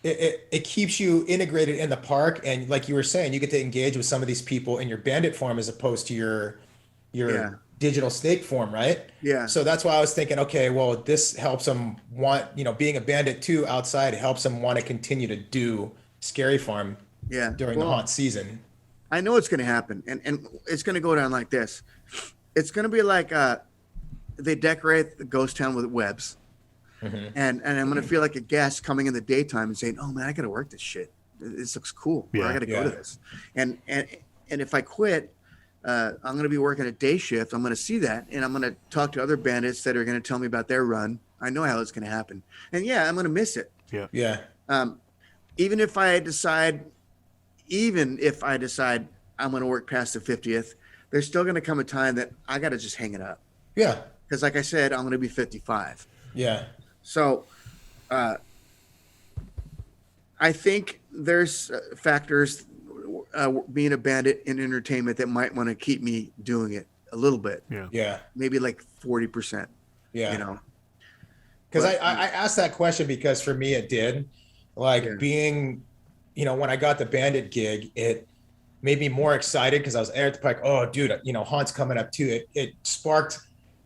it keeps you integrated in the park, and like you were saying, you get to engage with some of these people in your bandit form as opposed to your Yeah. digital snake form, right? Yeah. So that's why I was thinking, okay, well, this helps them want, being a bandit too outside, it helps them want to continue to do Scary Farm Yeah. during the haunt season. I know it's going to happen, and it's going to go down like this. It's going to be like they decorate the ghost town with webs, and I'm going to feel like a guest coming in the daytime and saying, "Oh man, I got to work this shit. This looks cool. Or I got to go to this." And if I quit, I'm going to be working a day shift. I'm going to see that, and I'm going to talk to other bandits that are going to tell me about their run. I know how it's going to happen, and I'm going to miss it. Yeah. Yeah. Even if I decide I'm going to work past the 50th, there's still going to come a time that I got to just hang it up. Yeah. Because like I said, I'm going to be 55. Yeah. So I think there's factors being a bandit in entertainment that might want to keep me doing it a little bit. Yeah. Yeah. Maybe like 40%. Yeah. Because I asked that question because for me it did. Like being, when I got the bandit gig, it made me more excited because I was at the park. Oh, dude, haunt's coming up too. It sparked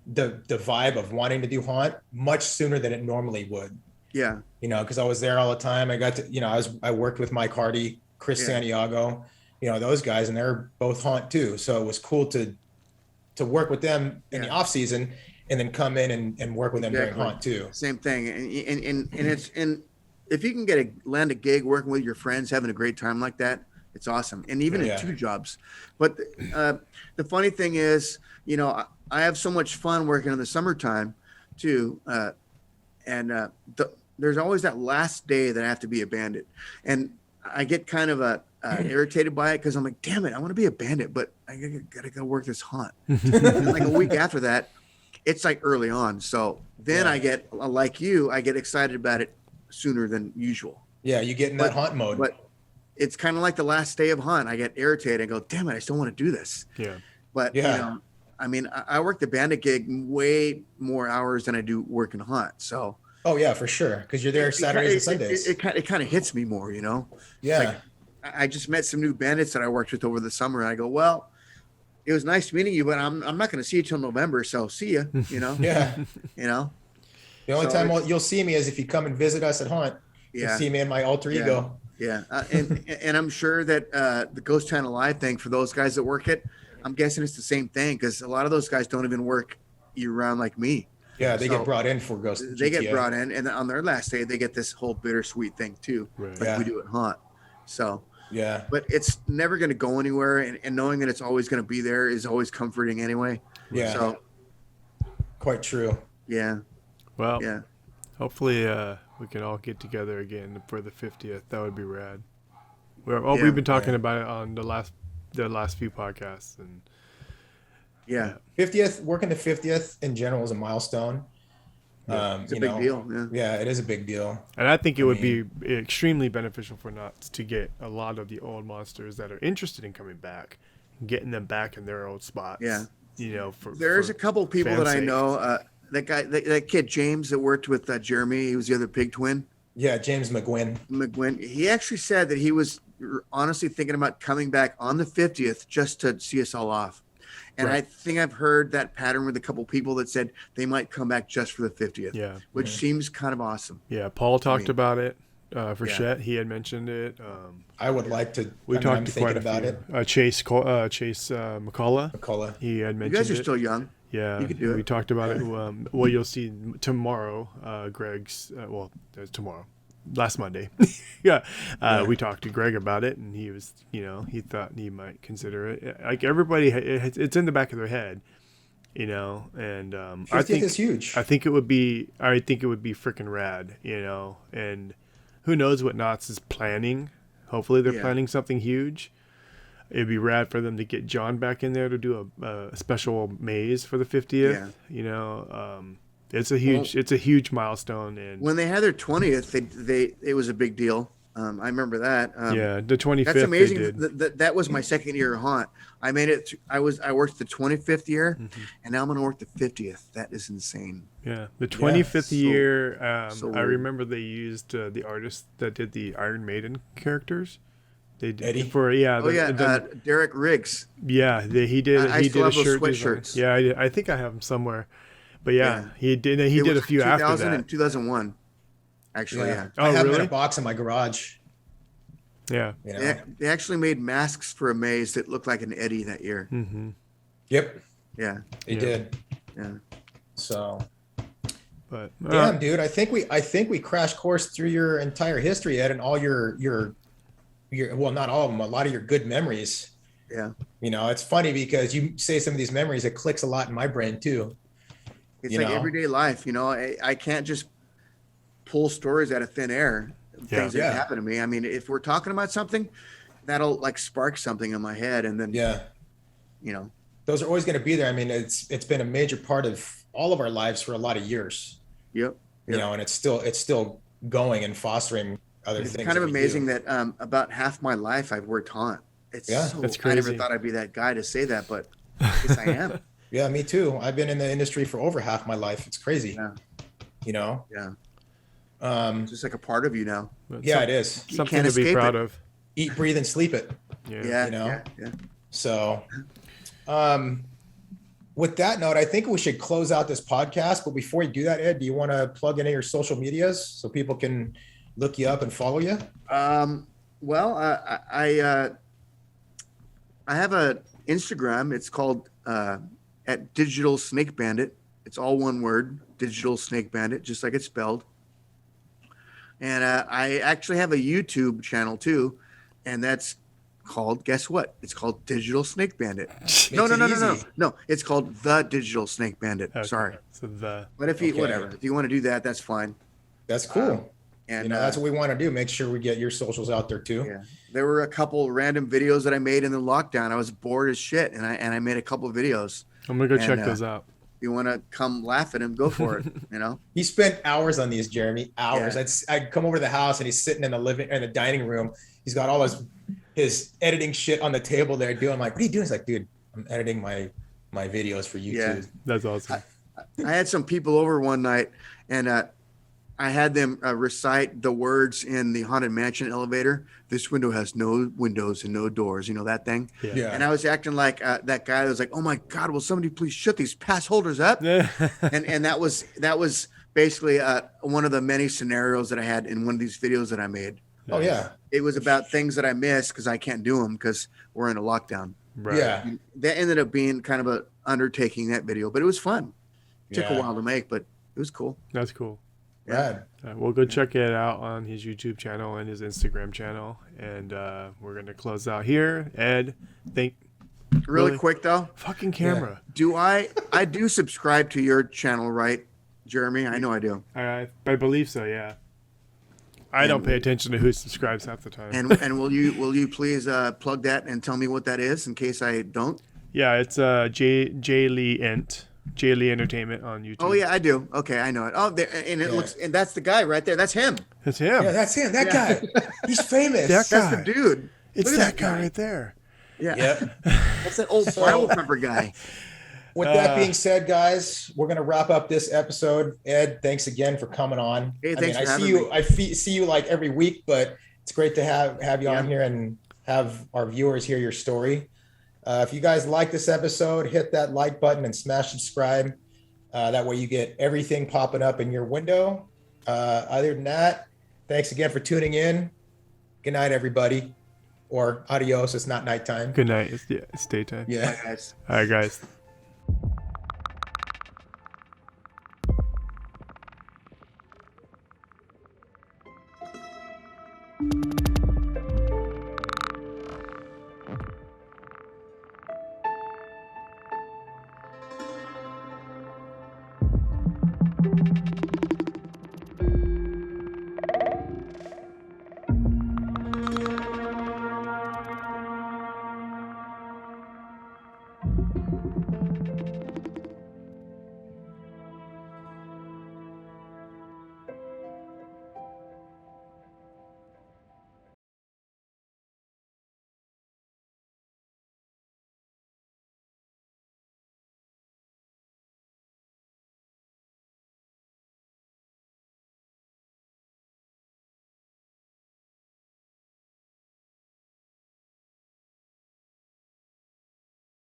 the vibe of wanting to do haunt much sooner than it normally would. Yeah. Because I was there all the time. I got to, I worked with Mike Hardy, Chris Santiago, those guys, and they're both haunt too. So it was cool to work with them in the off season and then come in and work with them during haunt too. Same thing. And if you can land a gig working with your friends, having a great time like that, it's awesome. And even in 2 jobs. But the funny thing is, I have so much fun working in the summertime too. There's always that last day that I have to be a bandit. And I get kind of irritated by it because I'm like, damn it, I want to be a bandit, but I gotta go work this haunt. Like a week after that, it's like early on. So then I get excited about it sooner than usual. Yeah, you get in that haunt mode. But it's kind of like the last day of hunt. I get irritated and go, damn it, I still want to do this. Yeah. But I mean, I work the bandit gig way more hours than I do working hunt. So oh yeah, for sure, because you're there Saturdays and Sundays. It kind of hits me more, Yeah. Like, I just met some new bandits that I worked with over the summer, and I go, well, it was nice meeting you, but I'm not going to see you till November, so see ya. Yeah. The only time you'll see me is if you come and visit us at haunt. Yeah. You see me in my alter ego. Yeah, and I'm sure that the Ghost Town Alive thing for those guys that work it, I'm guessing it's the same thing because a lot of those guys don't even work year round like me. Yeah, they get brought in for Ghost. They get brought in, and on their last day, they get this whole bittersweet thing too, like we do at haunt. So yeah, but it's never going to go anywhere, and knowing that it's always going to be there is always comforting anyway. Yeah, so quite true. Yeah. Well, hopefully we can all get together again for the 50th. That would be rad. We've been talking about it on the last few podcasts, and 50th, working the 50th in general is a milestone. It's a big deal. Yeah, it is a big deal. And I think it would be extremely beneficial for Knott to get a lot of the old monsters that are interested in coming back, getting them back in their old spots. Yeah. There's a couple people that I know. That guy, that kid James that worked with Jeremy, he was the other pig twin. Yeah, James McGuinn. He actually said that he was honestly thinking about coming back on the 50th just to see us all off. And I think I've heard that pattern with a couple people that said they might come back just for the 50th. Yeah. Which seems kind of awesome. Yeah. Paul talked about it. Frechette, he had mentioned it. I would like to. We talked to quite about it. Chase McCullough. He had mentioned it. You guys are still young. Yeah, you could do it. We talked about it. Well, you'll see tomorrow. Greg's. There's tomorrow. last Monday. Yeah. We talked to Greg about it, and he was, he thought he might consider it. Like everybody, it's in the back of their head, and I 50th think is huge. I think it would be freaking rad, and who knows what Knott's is planning. Hopefully they're planning something huge. It'd be rad for them to get John back in there to do a special maze for the 50th. It's a huge milestone. And when they had their 20th, it was a big deal. I remember that. The 25th. That's amazing. That was my second year of Haunt. I made it. I worked the 25th year, and now I'm going to work the 50th. That is insane. Yeah, the 25th year. So I remember they used the artist that did the Iron Maiden characters. They did Eddie? Derek Riggs. Yeah, he did. I he still did have a shirt those design. sweatshirts. Yeah, I think I have them somewhere. But he did. He It did a was few after 2000 that. and 2001. Actually, Yeah. Oh, I have them really? in a box in my garage. Yeah. They actually made masks for a maze that looked like an Eddie that year. Mm-hmm. Yep, Yeah, they did. yeah. So, But damn, dude, I think we crash course through your entire history, Ed, and all your well, not all of them, a lot of your good memories. Yeah. It's funny because you say some of these memories, it clicks a lot in my brain too. It's like everyday life. I can't just pull stories out of thin air. Things that happen to me. I mean, if we're talking about something, that'll like spark something in my head, and then those are always going to be there. I mean, it's been a major part of all of our lives for a lot of years. Yep. And it's still going and fostering other It's things. kind of that we amazing do. that about half my life I've worked Haunt. It's That's I never crazy. thought I'd be that guy to say that, but I guess I am. Yeah, me too. I've been in the industry for over half my life. It's crazy. Yeah. Yeah. It's just like a part of you now. It is. You Something can't to be escape proud it. of. Eat, breathe, and sleep it. Yeah. Yeah. So, with that note, I think we should close out this podcast. But before you do that, Ed, do you want to plug in your social medias so people can look you up and follow you? Well, I have a Instagram. It's called at Digital Snake Bandit. It's all one word, Digital Snake Bandit, just like it's spelled. And I actually have a YouTube channel too, and that's called, guess what? It's called Digital Snake Bandit. No. It's called The Digital Snake Bandit. Okay. Sorry. So But if you want to do that, that's fine. That's cool. And that's what we want to do. Make sure we get your socials out there too. Yeah, there were a couple random videos that I made in the lockdown. I was bored as shit, and I made a couple of videos. I'm gonna go check those out. If you want to come laugh at him, go for it. He spent hours on these, Jeremy. Hours. Yeah. I'd come over to the house and he's sitting in the dining room. He's got all his editing shit on the table there. Doing like, what are you doing? He's like, dude, I'm editing my videos for YouTube. Yeah. That's awesome. I had some people over one night, and I had them recite the words in the Haunted Mansion elevator. This window has no windows and no doors. You know that thing? Yeah. And I was acting like that guy that was like, oh my God, will somebody please shut these pass holders up? and that was basically one of the many scenarios that I had in one of these videos that I made. Oh yeah. It was about things that I missed because I can't do them because we're in a lockdown. Right. Yeah. And that ended up being kind of a undertaking, that video, but it was fun. It took a Yeah. while to make, but it was cool. That's cool. Rad. We'll go check it out on his YouTube channel and his Instagram channel, and we're gonna close out here. Ed, Really quick though, fucking camera. do I do subscribe to your channel, right, Jeremy? I know I do. I believe so. Yeah. I don't pay attention to who subscribes half the time. And will you please plug that and tell me what that is in case I don't? Yeah, it's J Lee Entertainment on YouTube. Oh yeah, I do. Okay, I know it. Oh, there, and it looks, and that's the guy right there. That's him. It's him. Yeah, that's him. That guy. He's famous. That That's guy. the dude. It's Look at that guy right there. Yeah, Yep. that's that old bottle pepper guy. With that being said, guys, we're gonna wrap up this episode. Ed, thanks again for coming on. Hey, thanks for I having see you. me. I see you like every week, but it's great to have you on here and have our viewers hear your story. If you guys like this episode, hit that like button and smash subscribe. That way you get everything popping up in your window. Other than that, thanks again for tuning in. Good night, everybody. Or adios. It's not nighttime. Good night. It's daytime. Yeah. Bye, guys. All right, guys.